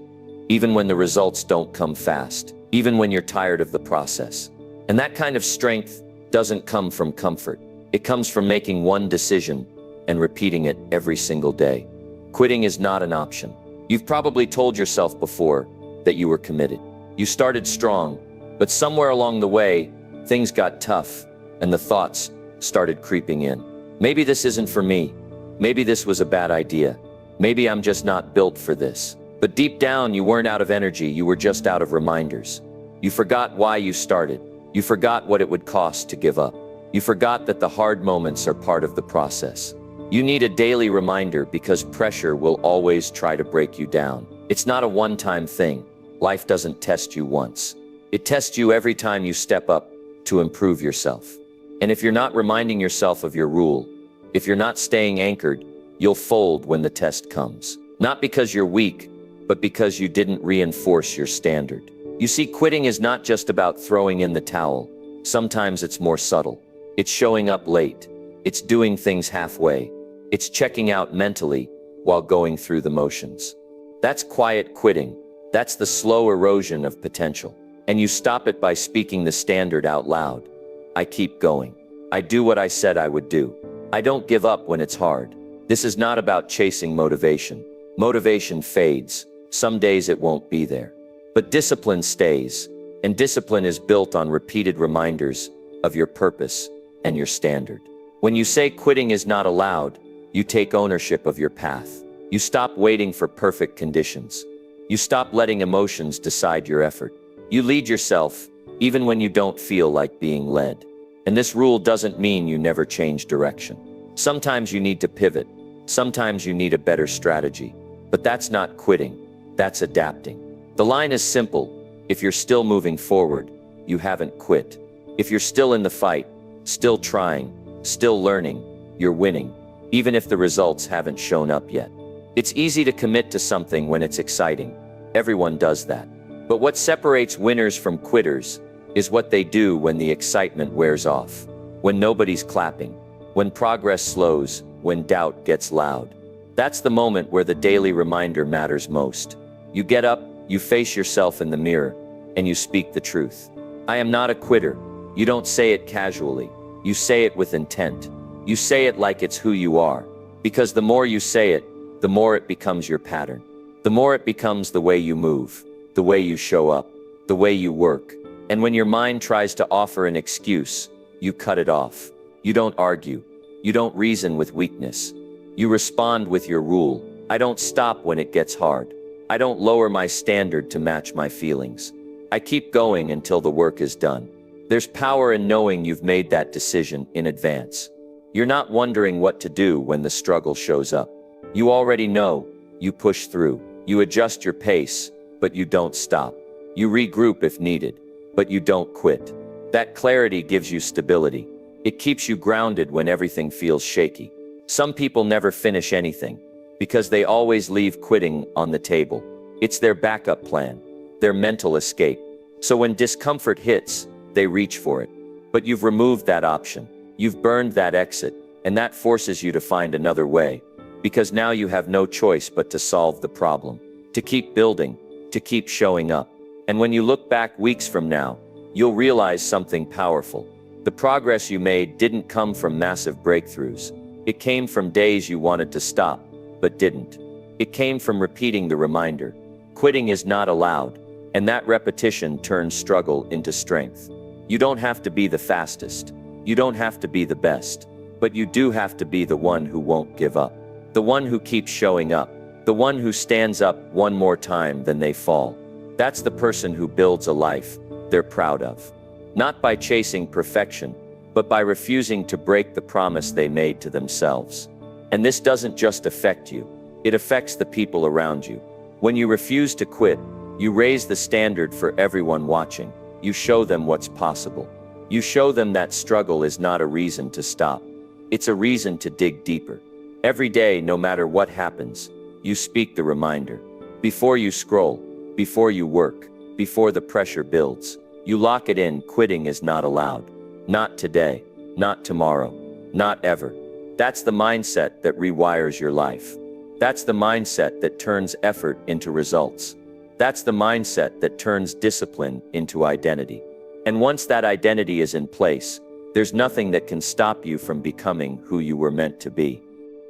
even when the results don't come fast, even when you're tired of the process. And that kind of strength doesn't come from comfort. It comes from making one decision and repeating it every single day. Quitting is not an option. You've probably told yourself before that you were committed. You started strong, but somewhere along the way, things got tough and the thoughts started creeping in. Maybe this isn't for me. Maybe this was a bad idea. Maybe I'm just not built for this. But deep down, you weren't out of energy, you were just out of reminders. You forgot why you started. You forgot what it would cost to give up. You forgot that the hard moments are part of the process. You need a daily reminder because pressure will always try to break you down. It's not a one-time thing. Life doesn't test you once. It tests you every time you step up to improve yourself. And if you're not reminding yourself of your rule, if you're not staying anchored, you'll fold when the test comes. Not because you're weak, but because you didn't reinforce your standard. You see, quitting is not just about throwing in the towel. Sometimes it's more subtle. It's showing up late. It's doing things halfway. It's checking out mentally while going through the motions. That's quiet quitting. That's the slow erosion of potential. And you stop it by speaking the standard out loud. I keep going. I do what I said I would do. I don't give up when it's hard. This is not about chasing motivation. Motivation fades. Some days it won't be there. But discipline stays. And discipline is built on repeated reminders of your purpose and your standard. When you say quitting is not allowed, you take ownership of your path. You stop waiting for perfect conditions. You stop letting emotions decide your effort. You lead yourself, even when you don't feel like being led. And this rule doesn't mean you never change direction. Sometimes you need to pivot. Sometimes you need a better strategy. But that's not quitting. That's adapting. The line is simple. If you're still moving forward, you haven't quit. If you're still in the fight, still trying, still learning, you're winning, even if the results haven't shown up yet. It's easy to commit to something when it's exciting. Everyone does that. But what separates winners from quitters is what they do when the excitement wears off, when nobody's clapping, when progress slows, when doubt gets loud. That's the moment where the daily reminder matters most. You get up, you face yourself in the mirror, and you speak the truth. I am not a quitter. You don't say it casually. You say it with intent. You say it like it's who you are. Because the more you say it, the more it becomes your pattern. The more it becomes the way you move, the way you show up, the way you work, And when your mind tries to offer an excuse, you cut it off. You don't argue. You don't reason with weakness. You respond with your rule. I don't stop when it gets hard. I don't lower my standard to match my feelings. I keep going until the work is done. There's power in knowing you've made that decision in advance. You're not wondering what to do when the struggle shows up. You already know. You push through. You adjust your pace, but you don't stop. You regroup if needed, but you don't quit. That clarity gives you stability. It keeps you grounded when everything feels shaky. Some people never finish anything because they always leave quitting on the table. It's their backup plan, their mental escape. So when discomfort hits, they reach for it. But you've removed that option. You've burned that exit, and that forces you to find another way. Because now you have no choice but to solve the problem, to keep building, to keep showing up. And when you look back weeks from now, you'll realize something powerful. The progress you made didn't come from massive breakthroughs. It came from days you wanted to stop, but didn't. It came from repeating the reminder. Quitting is not allowed, and that repetition turns struggle into strength. You don't have to be the fastest. You don't have to be the best. But you do have to be the one who won't give up. The one who keeps showing up. The one who stands up one more time than they fall. That's the person who builds a life they're proud of. Not by chasing perfection, but by refusing to break the promise they made to themselves. And this doesn't just affect you. It affects the people around you. When you refuse to quit, you raise the standard for everyone watching. You show them what's possible. You show them that struggle is not a reason to stop. It's a reason to dig deeper. Every day, no matter what happens, you speak the reminder. Before you scroll, before you work, before the pressure builds, you lock it in. Quitting is not allowed. Not today, not tomorrow, not ever. That's the mindset that rewires your life. That's the mindset that turns effort into results. That's the mindset that turns discipline into identity. And once that identity is in place, there's nothing that can stop you from becoming who you were meant to be.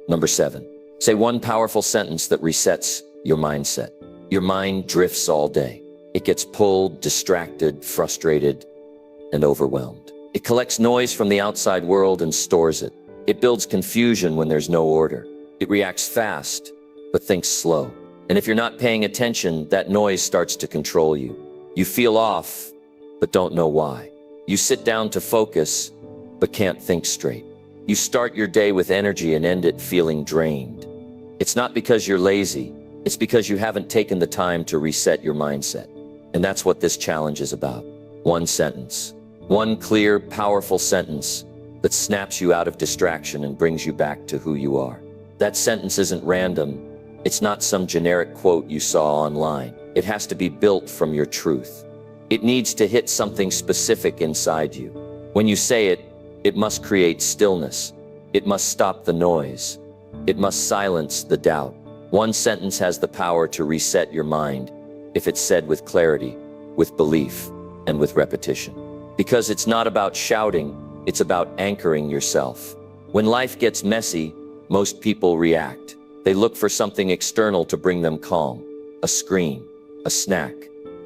Number 7, say one powerful sentence that resets your mindset. Your mind drifts all day. It gets pulled, distracted, frustrated, and overwhelmed. It collects noise from the outside world and stores it. It builds confusion when there's no order. It reacts fast, but thinks slow. And if you're not paying attention, that noise starts to control you. You feel off, but don't know why. You sit down to focus, but can't think straight. You start your day with energy and end it feeling drained. It's not because you're lazy. It's because you haven't taken the time to reset your mindset. And that's what this challenge is about. One sentence. One clear, powerful sentence that snaps you out of distraction and brings you back to who you are. That sentence isn't random. It's not some generic quote you saw online. It has to be built from your truth. It needs to hit something specific inside you. When you say it, it must create stillness. It must stop the noise. It must silence the doubt. One sentence has the power to reset your mind if it's said with clarity, with belief, and with repetition. Because it's not about shouting, it's about anchoring yourself. When life gets messy, most people react. They look for something external to bring them calm. A screen, a snack,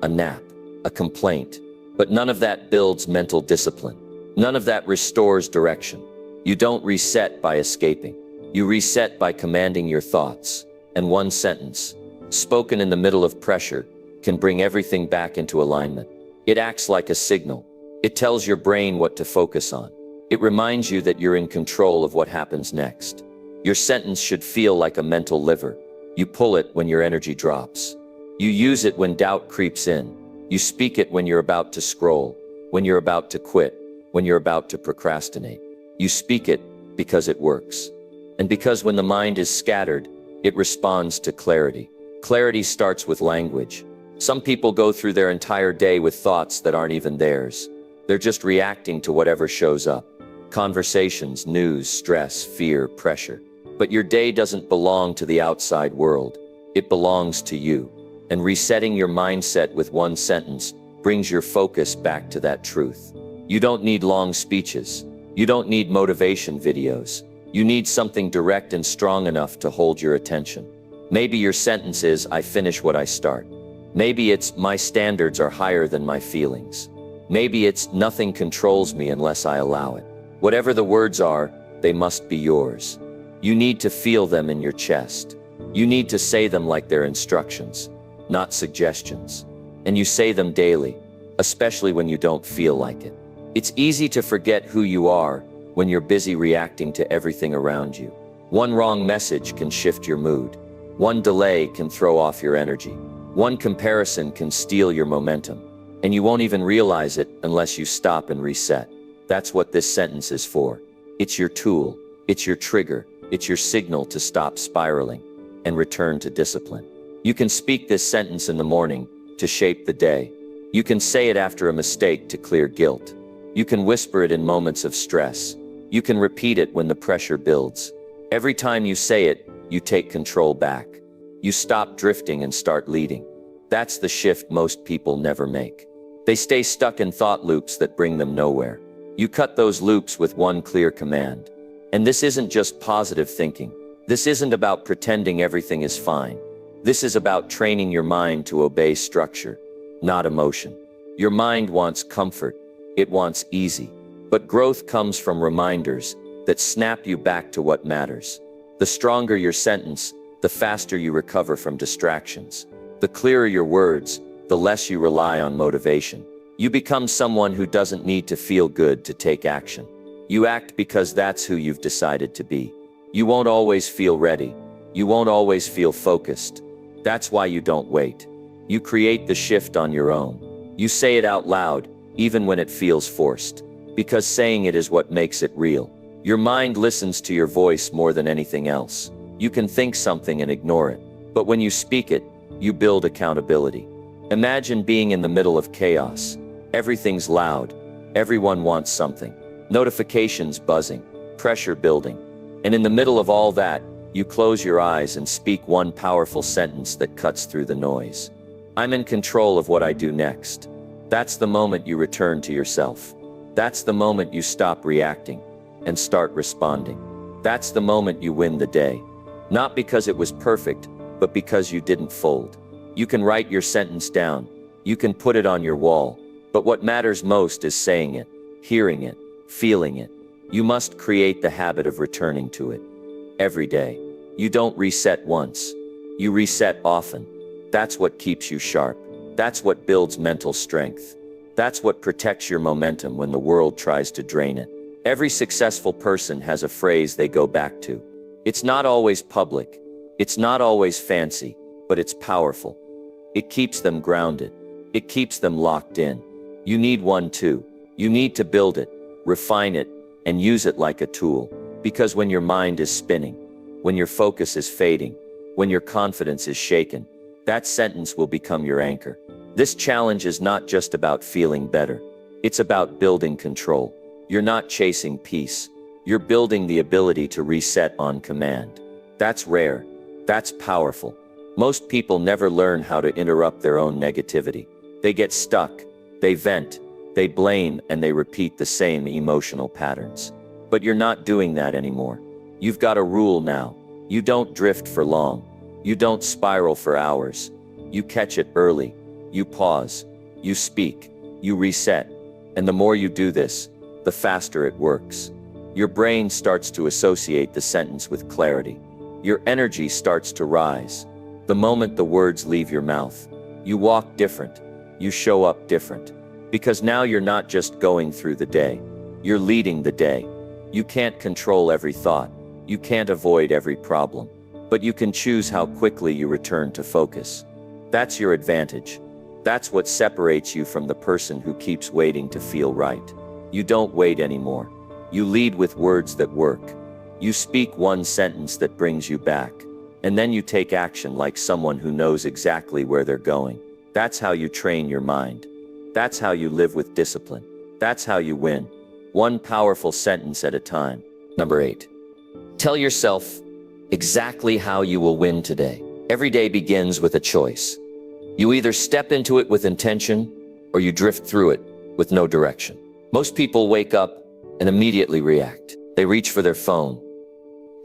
a nap, a complaint. But none of that builds mental discipline. None of that restores direction. You don't reset by escaping. You reset by commanding your thoughts. And one sentence, spoken in the middle of pressure, can bring everything back into alignment. It acts like a signal. It tells your brain what to focus on. It reminds you that you're in control of what happens next. Your sentence should feel like a mental lever. You pull it when your energy drops. You use it when doubt creeps in. You speak it when you're about to scroll, when you're about to quit, when you're about to procrastinate. You speak it because it works. And because when the mind is scattered, it responds to clarity. Clarity starts with language. Some people go through their entire day with thoughts that aren't even theirs. They're just reacting to whatever shows up. Conversations, news, stress, fear, pressure. But your day doesn't belong to the outside world. It belongs to you. And resetting your mindset with one sentence brings your focus back to that truth. You don't need long speeches. You don't need motivation videos. You need something direct and strong enough to hold your attention. Maybe your sentence is, I finish what I start. Maybe it's, my standards are higher than my feelings. Maybe it's nothing controls me unless I allow it. Whatever the words are, they must be yours. You need to feel them in your chest. You need to say them like they're instructions, not suggestions. And you say them daily, especially when you don't feel like it. It's easy to forget who you are when you're busy reacting to everything around you. One wrong message can shift your mood. One delay can throw off your energy. One comparison can steal your momentum. And you won't even realize it unless you stop and reset. That's what this sentence is for. It's your tool. It's your trigger. It's your signal to stop spiraling and return to discipline. You can speak this sentence in the morning to shape the day. You can say it after a mistake to clear guilt. You can whisper it in moments of stress. You can repeat it when the pressure builds. Every time you say it, you take control back. You stop drifting and start leading. That's the shift most people never make. They stay stuck in thought loops that bring them nowhere. You cut those loops with one clear command. And this isn't just positive thinking. This isn't about pretending everything is fine. This is about training your mind to obey structure, not emotion. Your mind wants comfort. It wants easy. But growth comes from reminders that snap you back to what matters. The stronger your sentence, the faster you recover from distractions. The clearer your words, the less you rely on motivation. You become someone who doesn't need to feel good to take action. You act because that's who you've decided to be. You won't always feel ready. You won't always feel focused. That's why you don't wait. You create the shift on your own. You say it out loud, even when it feels forced. Because saying it is what makes it real. Your mind listens to your voice more than anything else. You can think something and ignore it. But when you speak it, you build accountability. Imagine being in the middle of chaos. Everything's loud. Everyone wants something. Notifications buzzing, pressure building. And in the middle of all that, you close your eyes and speak one powerful sentence that cuts through the noise. I'm in control of what I do next. That's the moment you return to yourself. That's the moment you stop reacting and start responding. That's the moment you win the day. Not because it was perfect, but because you didn't fold. You can write your sentence down. You can put it on your wall. But what matters most is saying it, hearing it, feeling it. You must create the habit of returning to it. Every day. You don't reset once. You reset often. That's what keeps you sharp. That's what builds mental strength. That's what protects your momentum when the world tries to drain it. Every successful person has a phrase they go back to. It's not always public. It's not always fancy, but it's powerful. It keeps them grounded. It keeps them locked in. You need one too. You need to build it, refine it, and use it like a tool. Because when your mind is spinning, when your focus is fading, when your confidence is shaken, that sentence will become your anchor. This challenge is not just about feeling better. It's about building control. You're not chasing peace. You're building the ability to reset on command. That's rare. That's powerful. Most people never learn how to interrupt their own negativity. They get stuck. They vent. They blame, and they repeat the same emotional patterns. But you're not doing that anymore. You've got a rule now. You don't drift for long. You don't spiral for hours. You catch it early. You pause. You speak. You reset. And the more you do this, the faster it works. Your brain starts to associate the sentence with clarity. Your energy starts to rise. The moment the words leave your mouth, you walk different. You show up different. Because now you're not just going through the day. You're leading the day. You can't control every thought. You can't avoid every problem. But you can choose how quickly you return to focus. That's your advantage. That's what separates you from the person who keeps waiting to feel right. You don't wait anymore. You lead with words that work. You speak one sentence that brings you back. And then you take action like someone who knows exactly where they're going. That's how you train your mind. That's how you live with discipline. That's how you win. One powerful sentence at a time. Number 8. Tell yourself exactly how you will win today. Every day begins with a choice. You either step into it with intention or you drift through it with no direction. Most people wake up and immediately react. They reach for their phone.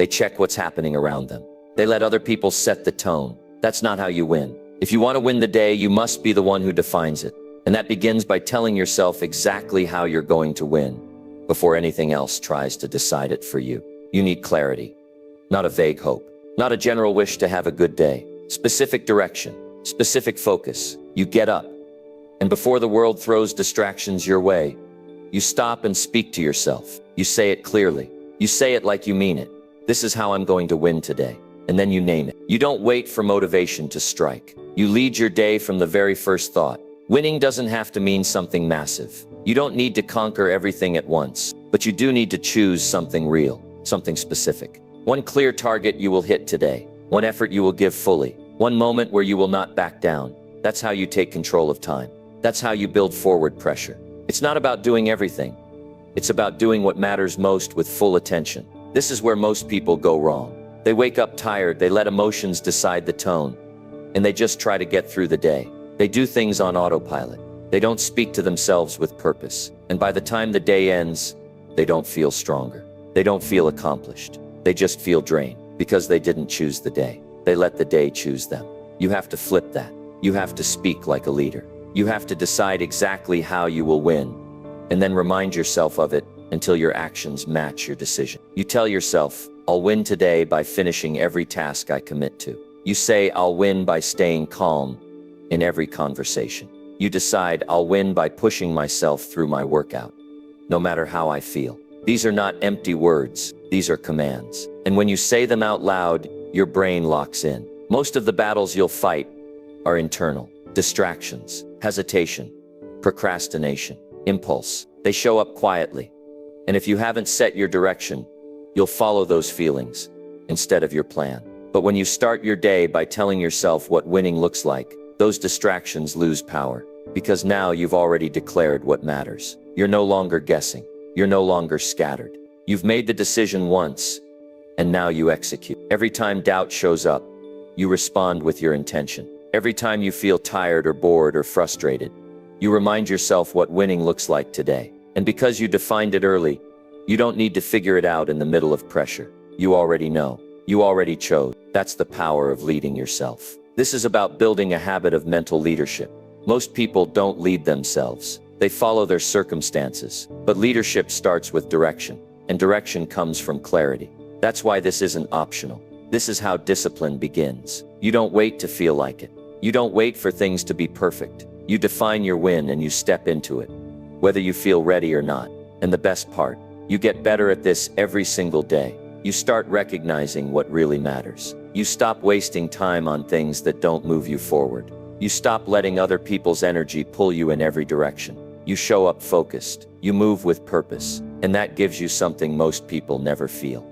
They check what's happening around them. They let other people set the tone. That's not how you win. If you want to win the day, you must be the one who defines it. And that begins by telling yourself exactly how you're going to win before anything else tries to decide it for you. You need clarity, not a vague hope, not a general wish to have a good day. Specific direction, specific focus. You get up, and before the world throws distractions your way, you stop and speak to yourself. You say it clearly. You say it like you mean it. This is how I'm going to win today. And then you name it. You don't wait for motivation to strike. You lead your day from the very first thought. Winning doesn't have to mean something massive. You don't need to conquer everything at once, but you do need to choose something real, something specific. One clear target you will hit today. One effort you will give fully. One moment where you will not back down. That's how you take control of time. That's how you build forward pressure. It's not about doing everything. It's about doing what matters most with full attention. This is where most people go wrong. They wake up tired, they let emotions decide the tone, and they just try to get through the day. They do things on autopilot. They don't speak to themselves with purpose. And by the time the day ends, they don't feel stronger. They don't feel accomplished. They just feel drained because they didn't choose the day. They let the day choose them. You have to flip that. You have to speak like a leader. You have to decide exactly how you will win, and then remind yourself of it until your actions match your decision. You tell yourself, I'll win today by finishing every task I commit to. You say, I'll win by staying calm in every conversation. You decide, I'll win by pushing myself through my workout, no matter how I feel. These are not empty words. These are commands. And when you say them out loud, your brain locks in. Most of the battles you'll fight are internal. Distractions, hesitation, procrastination, impulse. They show up quietly. And if you haven't set your direction, you'll follow those feelings instead of your plan. But when you start your day by telling yourself what winning looks like, those distractions lose power, because now you've already declared what matters. You're no longer guessing. You're no longer scattered. You've made the decision once, and now you execute. Every time doubt shows up, you respond with your intention. Every time you feel tired or bored or frustrated, you remind yourself what winning looks like today. And because you defined it early, you don't need to figure it out in the middle of pressure. You already know. You already chose. That's the power of leading yourself. This is about building a habit of mental leadership. Most people don't lead themselves. They follow their circumstances. But leadership starts with direction, and direction comes from clarity. That's why this isn't optional. This is how discipline begins. You don't wait to feel like it. You don't wait for things to be perfect. You define your win and you step into it, whether you feel ready or not. And the best part, you get better at this every single day. You start recognizing what really matters. You stop wasting time on things that don't move you forward. You stop letting other people's energy pull you in every direction. You show up focused. You move with purpose. And that gives you something most people never feel: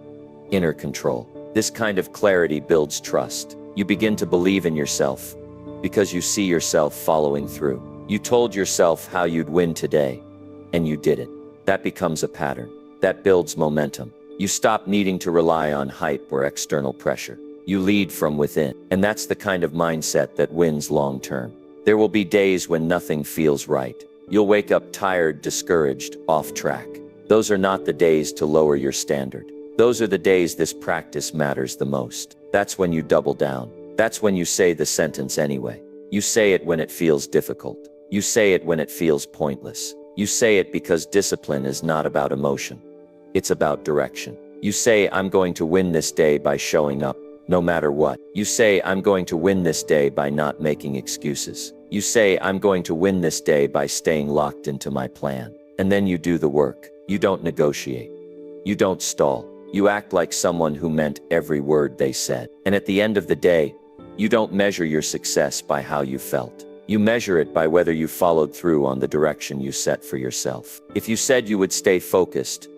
inner control. This kind of clarity builds trust. You begin to believe in yourself because you see yourself following through. You told yourself how you'd win today, and you did it. That becomes a pattern. That builds momentum. You stop needing to rely on hype or external pressure. You lead from within. And that's the kind of mindset that wins long term. There will be days when nothing feels right. You'll wake up tired, discouraged, off track. Those are not the days to lower your standard. Those are the days this practice matters the most. That's when you double down. That's when you say the sentence anyway. You say it when it feels difficult. You say it when it feels pointless. You say it because discipline is not about emotion. It's about direction. You say, I'm going to win this day by showing up, no matter what. You say, I'm going to win this day by not making excuses. You say, I'm going to win this day by staying locked into my plan. And then you do the work. You don't negotiate. You don't stall. You act like someone who meant every word they said. And at the end of the day, you don't measure your success by how you felt. You measure it by whether you followed through on the direction you set for yourself. If you said you would stay focused,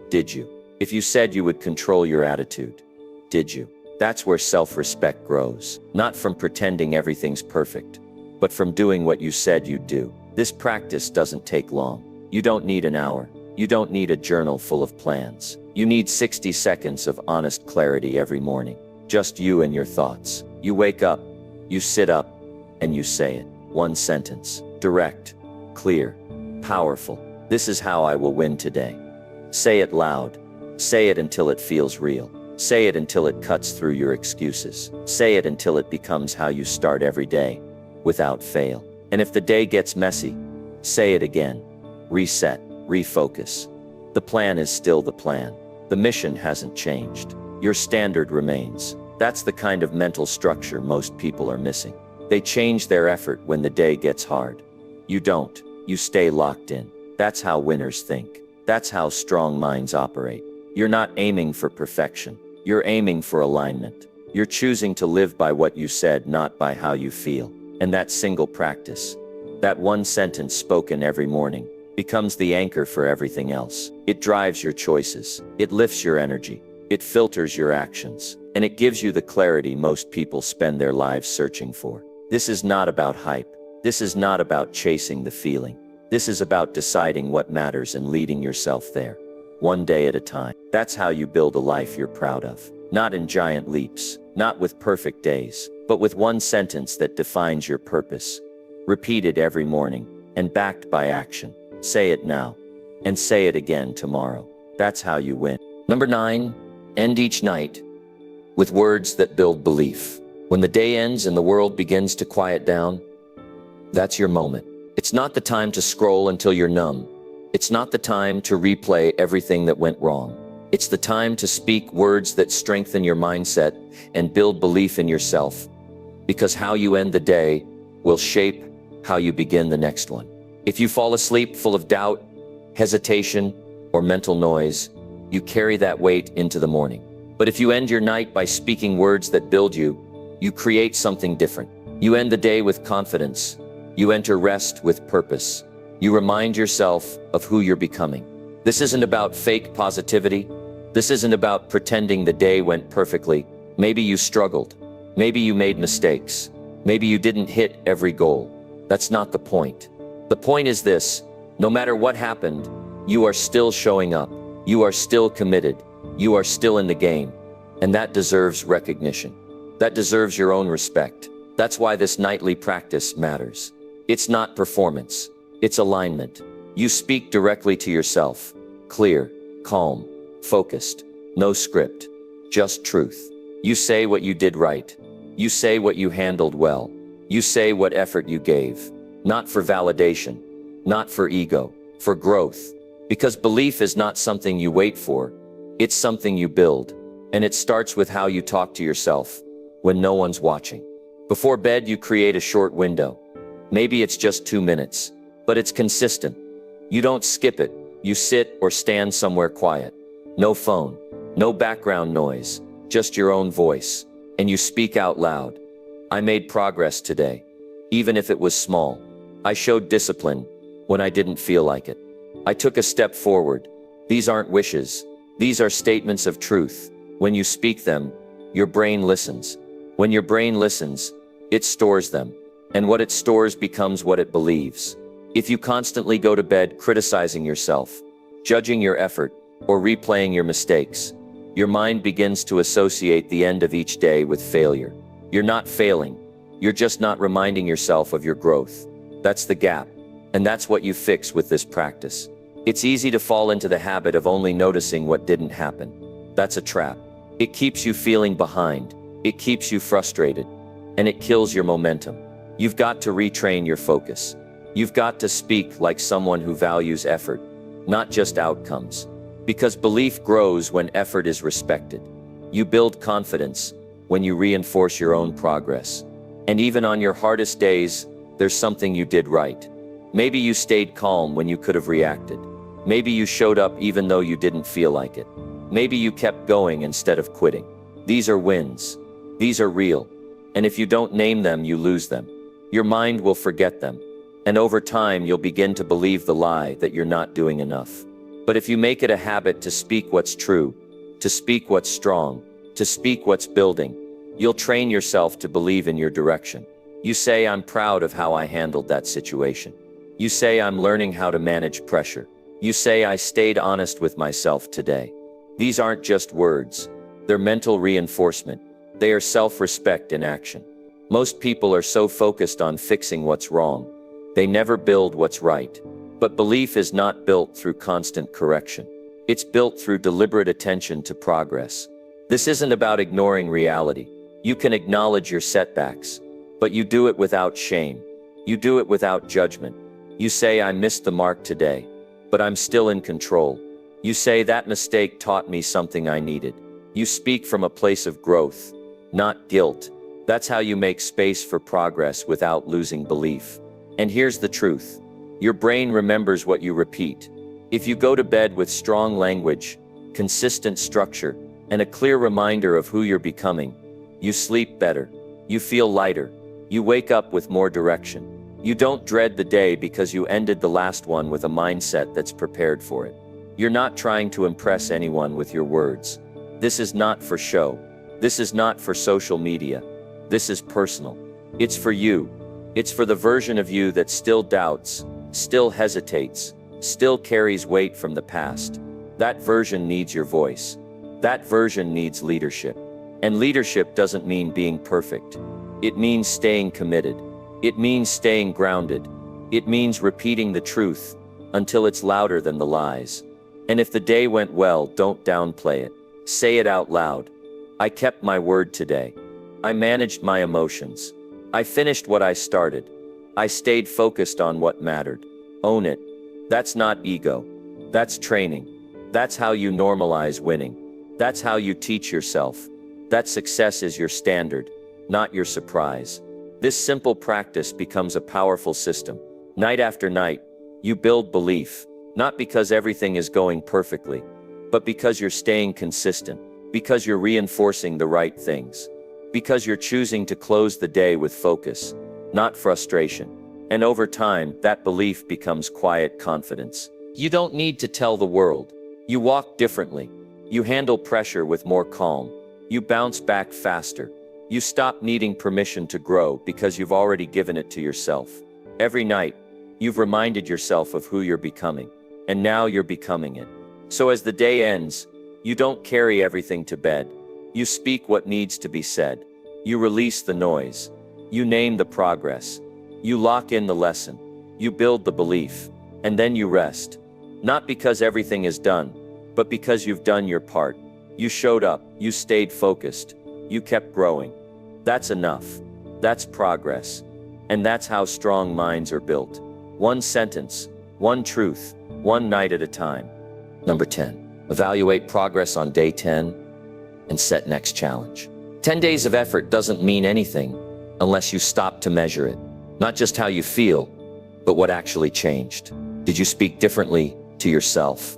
did you? If you said you would control your attitude, did you? That's where self-respect grows. Not from pretending everything's perfect, but from doing what you said you'd do. This practice doesn't take long. You don't need an hour. You don't need a journal full of plans. You need 60 seconds of honest clarity every morning. Just you and your thoughts. You wake up, you sit up, and you say it. One sentence. Direct, clear, powerful. This is how I will win today. Say it loud. Say it until it feels real. Say it until it cuts through your excuses. Say it until it becomes how you start every day, without fail. And if the day gets messy, Say it again. Reset, refocus. The plan is still the plan. The mission hasn't changed. Your standard remains. That's the kind of mental structure most people are missing. They change their effort when the day gets hard. You don't. You stay locked in. That's how winners think. That's how strong minds operate. You're not aiming for perfection. You're aiming for alignment. You're choosing to live by what you said, not by how you feel. And that single practice, that one sentence spoken every morning, becomes the anchor for everything else. It drives your choices. It lifts your energy. It filters your actions. And it gives you the clarity most people spend their lives searching for. This is not about hype. This is not about chasing the feeling. This is about deciding what matters and leading yourself there, one day at a time. That's how you build a life you're proud of. Not in giant leaps, not with perfect days, but with one sentence that defines your purpose, repeated every morning, and backed by action. Say it now, and say it again tomorrow. That's how you win. Number 9, end each night with words that build belief. When the day ends and the world begins to quiet down, that's your moment. It's not the time to scroll until you're numb. It's not the time to replay everything that went wrong. It's the time to speak words that strengthen your mindset and build belief in yourself. Because how you end the day will shape how you begin the next one. If you fall asleep full of doubt, hesitation, or mental noise, you carry that weight into the morning. But if you end your night by speaking words that build you, you create something different. You end the day with confidence. You enter rest with purpose. You remind yourself of who you're becoming. This isn't about fake positivity. This isn't about pretending the day went perfectly. Maybe you struggled. Maybe you made mistakes. Maybe you didn't hit every goal. That's not the point. The point is this: no matter what happened, you are still showing up. You are still committed. You are still in the game. And that deserves recognition. That deserves your own respect. That's why this nightly practice matters. It's not performance. It's alignment. You speak directly to yourself. Clear, calm, focused. No script. Just truth. You say what you did right. You say what you handled well. You say what effort you gave. Not for validation. Not for ego. For growth. Because belief is not something you wait for. It's something you build. And it starts with how you talk to yourself when no one's watching. Before bed, you create a short window. Maybe it's just 2 minutes, but it's consistent. You don't skip it. You sit or stand somewhere quiet. No phone, no background noise, just your own voice. And you speak out loud. I made progress today, even if it was small. I showed discipline when I didn't feel like it. I took a step forward. These aren't wishes. These are statements of truth. When you speak them, your brain listens. When your brain listens, it stores them. And what it stores becomes what it believes. If you constantly go to bed criticizing yourself, judging your effort, or replaying your mistakes, your mind begins to associate the end of each day with failure. You're not failing. You're just not reminding yourself of your growth. That's the gap. And that's what you fix with this practice. It's easy to fall into the habit of only noticing what didn't happen. That's a trap. It keeps you feeling behind. It keeps you frustrated. And it kills your momentum. You've got to retrain your focus. You've got to speak like someone who values effort, not just outcomes. Because belief grows when effort is respected. You build confidence when you reinforce your own progress. And even on your hardest days, there's something you did right. Maybe you stayed calm when you could have reacted. Maybe you showed up even though you didn't feel like it. Maybe you kept going instead of quitting. These are wins. These are real. And if you don't name them, you lose them. Your mind will forget them. And over time, you'll begin to believe the lie that you're not doing enough. But if you make it a habit to speak what's true, to speak what's strong, to speak what's building, you'll train yourself to believe in your direction. You say, I'm proud of how I handled that situation. You say, I'm learning how to manage pressure. You say, I stayed honest with myself today. These aren't just words. They're mental reinforcement. They are self-respect in action. Most people are so focused on fixing what's wrong. They never build what's right. But belief is not built through constant correction. It's built through deliberate attention to progress. This isn't about ignoring reality. You can acknowledge your setbacks, but you do it without shame. You do it without judgment. You say, I missed the mark today, but I'm still in control. You say, that mistake taught me something I needed. You speak from a place of growth, not guilt. That's how you make space for progress without losing belief. And here's the truth. Your brain remembers what you repeat. If you go to bed with strong language, consistent structure, and a clear reminder of who you're becoming, you sleep better. You feel lighter. You wake up with more direction. You don't dread the day because you ended the last one with a mindset that's prepared for it. You're not trying to impress anyone with your words. This is not for show. This is not for social media. This is personal. It's for you. It's for the version of you that still doubts, still hesitates, still carries weight from the past. That version needs your voice. That version needs leadership. And leadership doesn't mean being perfect. It means staying committed. It means staying grounded. It means repeating the truth until it's louder than the lies. And if the day went well, don't downplay it. Say it out loud. I kept my word today. I managed my emotions. I finished what I started. I stayed focused on what mattered. Own it. That's not ego. That's training. That's how you normalize winning. That's how you teach yourself that success is your standard, not your surprise. This simple practice becomes a powerful system. Night after night, you build belief, not because everything is going perfectly, but because you're staying consistent, because you're reinforcing the right things, because you're choosing to close the day with focus, not frustration. And over time, that belief becomes quiet confidence. You don't need to tell the world. You walk differently. You handle pressure with more calm. You bounce back faster. You stop needing permission to grow because you've already given it to yourself. Every night, you've reminded yourself of who you're becoming, and now you're becoming it. So as the day ends, you don't carry everything to bed. You speak what needs to be said. You release the noise. You name the progress. You lock in the lesson. You build the belief. And then you rest. Not because everything is done, but because you've done your part. You showed up. You stayed focused. You kept growing. That's enough. That's progress. And that's how strong minds are built. One sentence, one truth, one night at a time. Number 10, evaluate progress on day 10 and set next challenge. 10 days of effort doesn't mean anything unless you stop to measure it. Not just how you feel, but what actually changed. Did you speak differently to yourself?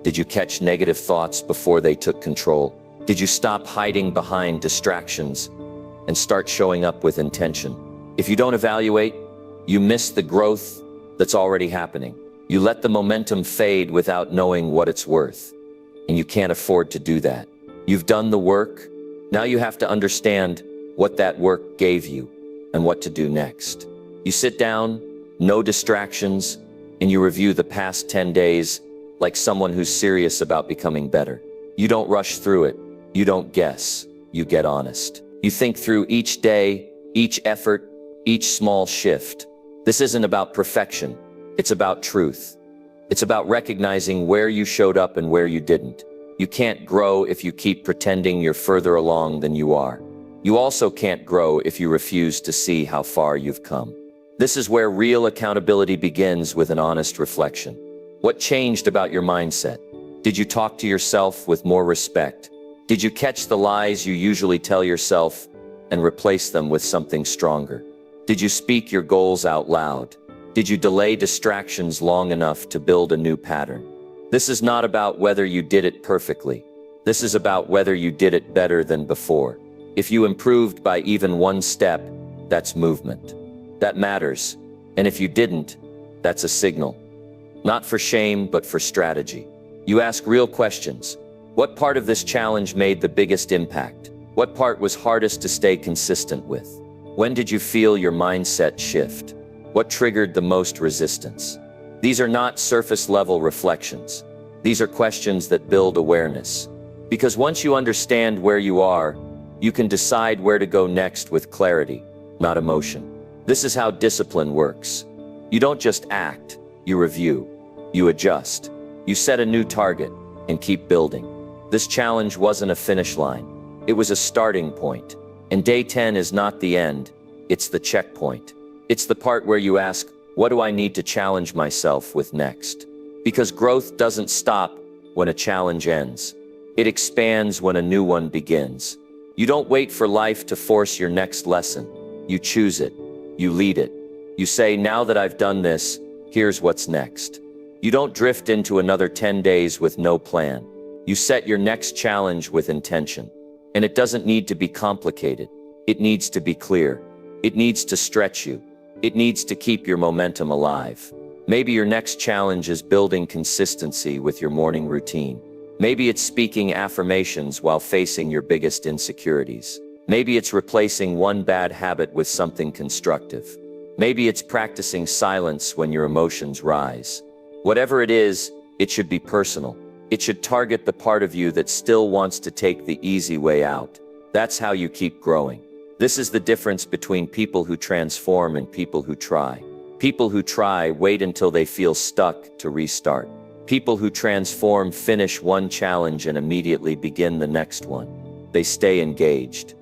Did you catch negative thoughts before they took control? Did you stop hiding behind distractions and start showing up with intention? If you don't evaluate, you miss the growth that's already happening. You let the momentum fade without knowing what it's worth. And you can't afford to do that. You've done the work. Now you have to understand what that work gave you and what to do next. You sit down, no distractions, and you review the past 10 days like someone who's serious about becoming better. You don't rush through it. You don't guess. You get honest. You think through each day, each effort, each small shift. This isn't about perfection. It's about truth. It's about recognizing where you showed up and where you didn't. You can't grow if you keep pretending you're further along than you are. You also can't grow if you refuse to see how far you've come. This is where real accountability begins, with an honest reflection. What changed about your mindset? Did you talk to yourself with more respect? Did you catch the lies you usually tell yourself and replace them with something stronger? Did you speak your goals out loud? Did you delay distractions long enough to build a new pattern? This is not about whether you did it perfectly. This is about whether you did it better than before. If you improved by even one step, that's movement. That matters. And if you didn't, that's a signal. Not for shame, but for strategy. You ask real questions. What part of this challenge made the biggest impact? What part was hardest to stay consistent with? When did you feel your mindset shift? What triggered the most resistance? These are not surface-level reflections. These are questions that build awareness. Because once you understand where you are, you can decide where to go next with clarity, not emotion. This is how discipline works. You don't just act, you review, you adjust, you set a new target, and keep building. This challenge wasn't a finish line. It was a starting point. And day 10 is not the end, it's the checkpoint. It's the part where you ask, What do I need to challenge myself with next? Because growth doesn't stop when a challenge ends. It expands when a new one begins. You don't wait for life to force your next lesson. You choose it. You lead it. You say, now that I've done this, here's what's next. You don't drift into another 10 days with no plan. You set your next challenge with intention. And it doesn't need to be complicated. It needs to be clear. It needs to stretch you. It needs to keep your momentum alive. Maybe your next challenge is building consistency with your morning routine. Maybe it's speaking affirmations while facing your biggest insecurities. Maybe it's replacing one bad habit with something constructive. Maybe it's practicing silence when your emotions rise. Whatever it is, it should be personal. It should target the part of you that still wants to take the easy way out. That's how you keep growing. This is the difference between people who transform and people who try. People who try wait until they feel stuck to restart. People who transform finish one challenge and immediately begin the next one. They stay engaged.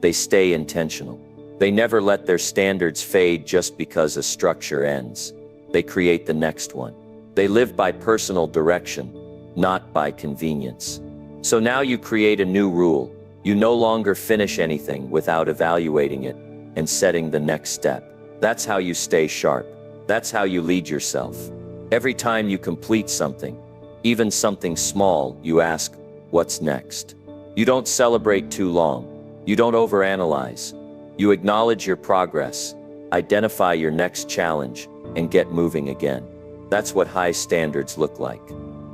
They stay intentional. They never let their standards fade just because a structure ends. They create the next one. They live by personal direction, not by convenience. So now you create a new rule. You no longer finish anything without evaluating it and setting the next step. That's how you stay sharp. That's how you lead yourself. Every time you complete something, even something small, you ask, what's next? You don't celebrate too long. You don't overanalyze. You acknowledge your progress, identify your next challenge, and get moving again. That's what high standards look like.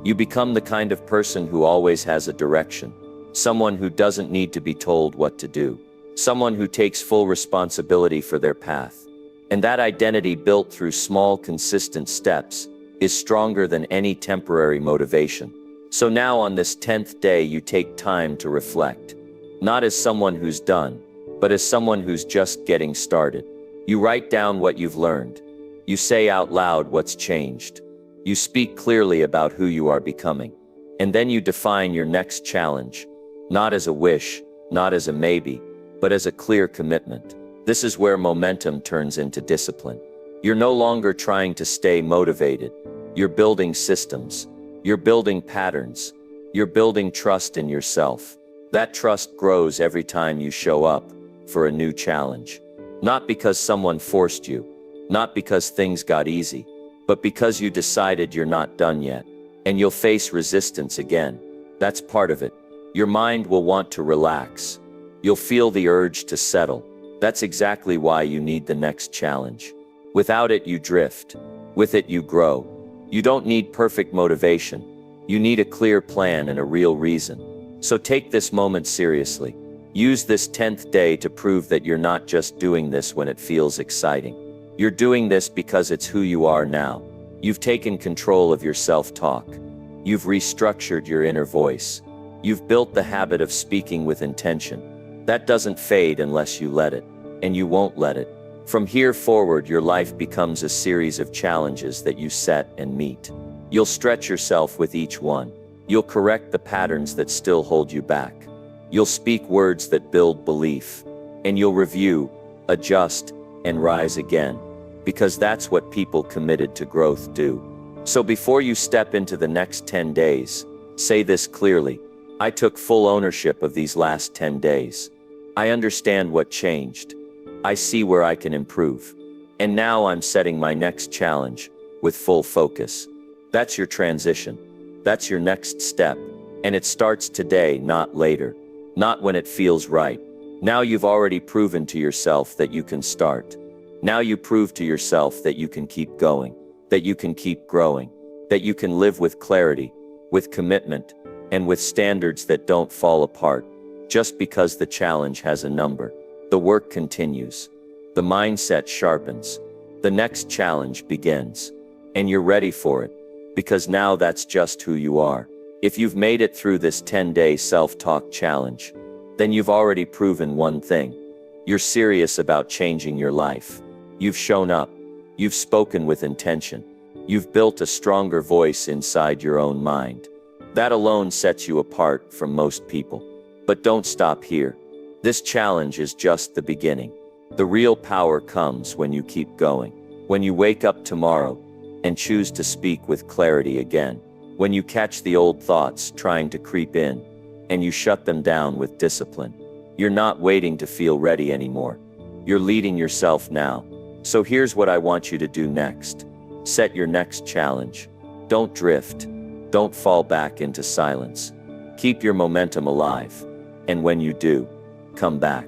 You become the kind of person who always has a direction. Someone who doesn't need to be told what to do. Someone who takes full responsibility for their path. And that identity built through small, consistent steps is stronger than any temporary motivation. So now on this 10th day, you take time to reflect. Not as someone who's done, but as someone who's just getting started. You write down what you've learned. You say out loud what's changed. You speak clearly about who you are becoming. And then you define your next challenge. Not as a wish, not as a maybe, but as a clear commitment. This is where momentum turns into discipline. You're no longer trying to stay motivated. You're building systems. You're building patterns. You're building trust in yourself. That trust grows every time you show up for a new challenge. Not because someone forced you, not because things got easy, but because you decided you're not done yet. And you'll face resistance again. That's part of it. Your mind will want to relax. You'll feel the urge to settle. That's exactly why you need the next challenge. Without it, you drift. With it, you grow. You don't need perfect motivation. You need a clear plan and a real reason. So take this moment seriously. Use this 10th day to prove that you're not just doing this when it feels exciting. You're doing this because it's who you are now. You've taken control of your self-talk. You've restructured your inner voice. You've built the habit of speaking with intention. That doesn't fade unless you let it, and you won't let it. From here forward, your life becomes a series of challenges that you set and meet. You'll stretch yourself with each one. You'll correct the patterns that still hold you back. You'll speak words that build belief. And you'll review, adjust, and rise again. Because that's what people committed to growth do. So before you step into the next 10 days, say this clearly. I took full ownership of these last 10 days. I understand what changed. I see where I can improve. And now I'm setting my next challenge with full focus. That's your transition. That's your next step. And it starts today, not later. Not when it feels right. Now you've already proven to yourself that you can start. Now you prove to yourself that you can keep going, that you can keep growing, that you can live with clarity, with commitment, and with standards that don't fall apart just because the challenge has a number. The work continues. The mindset sharpens. The next challenge begins. And you're ready for it, because now that's just who you are. If you've made it through this 10-day self-talk challenge, then you've already proven one thing. You're serious about changing your life. You've shown up. You've spoken with intention. You've built a stronger voice inside your own mind. That alone sets you apart from most people. But don't stop here. This challenge is just the beginning. The real power comes when you keep going. When you wake up tomorrow and choose to speak with clarity again. When you catch the old thoughts trying to creep in and you shut them down with discipline. You're not waiting to feel ready anymore. You're leading yourself now. So here's what I want you to do next. Set your next challenge. Don't drift. Don't fall back into silence. Keep your momentum alive. And when you do, come back.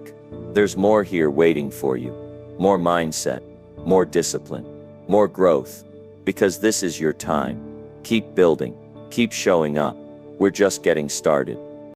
There's more here waiting for you. More mindset, more discipline, more growth. Because this is your time. Keep building. Keep showing up. We're just getting started.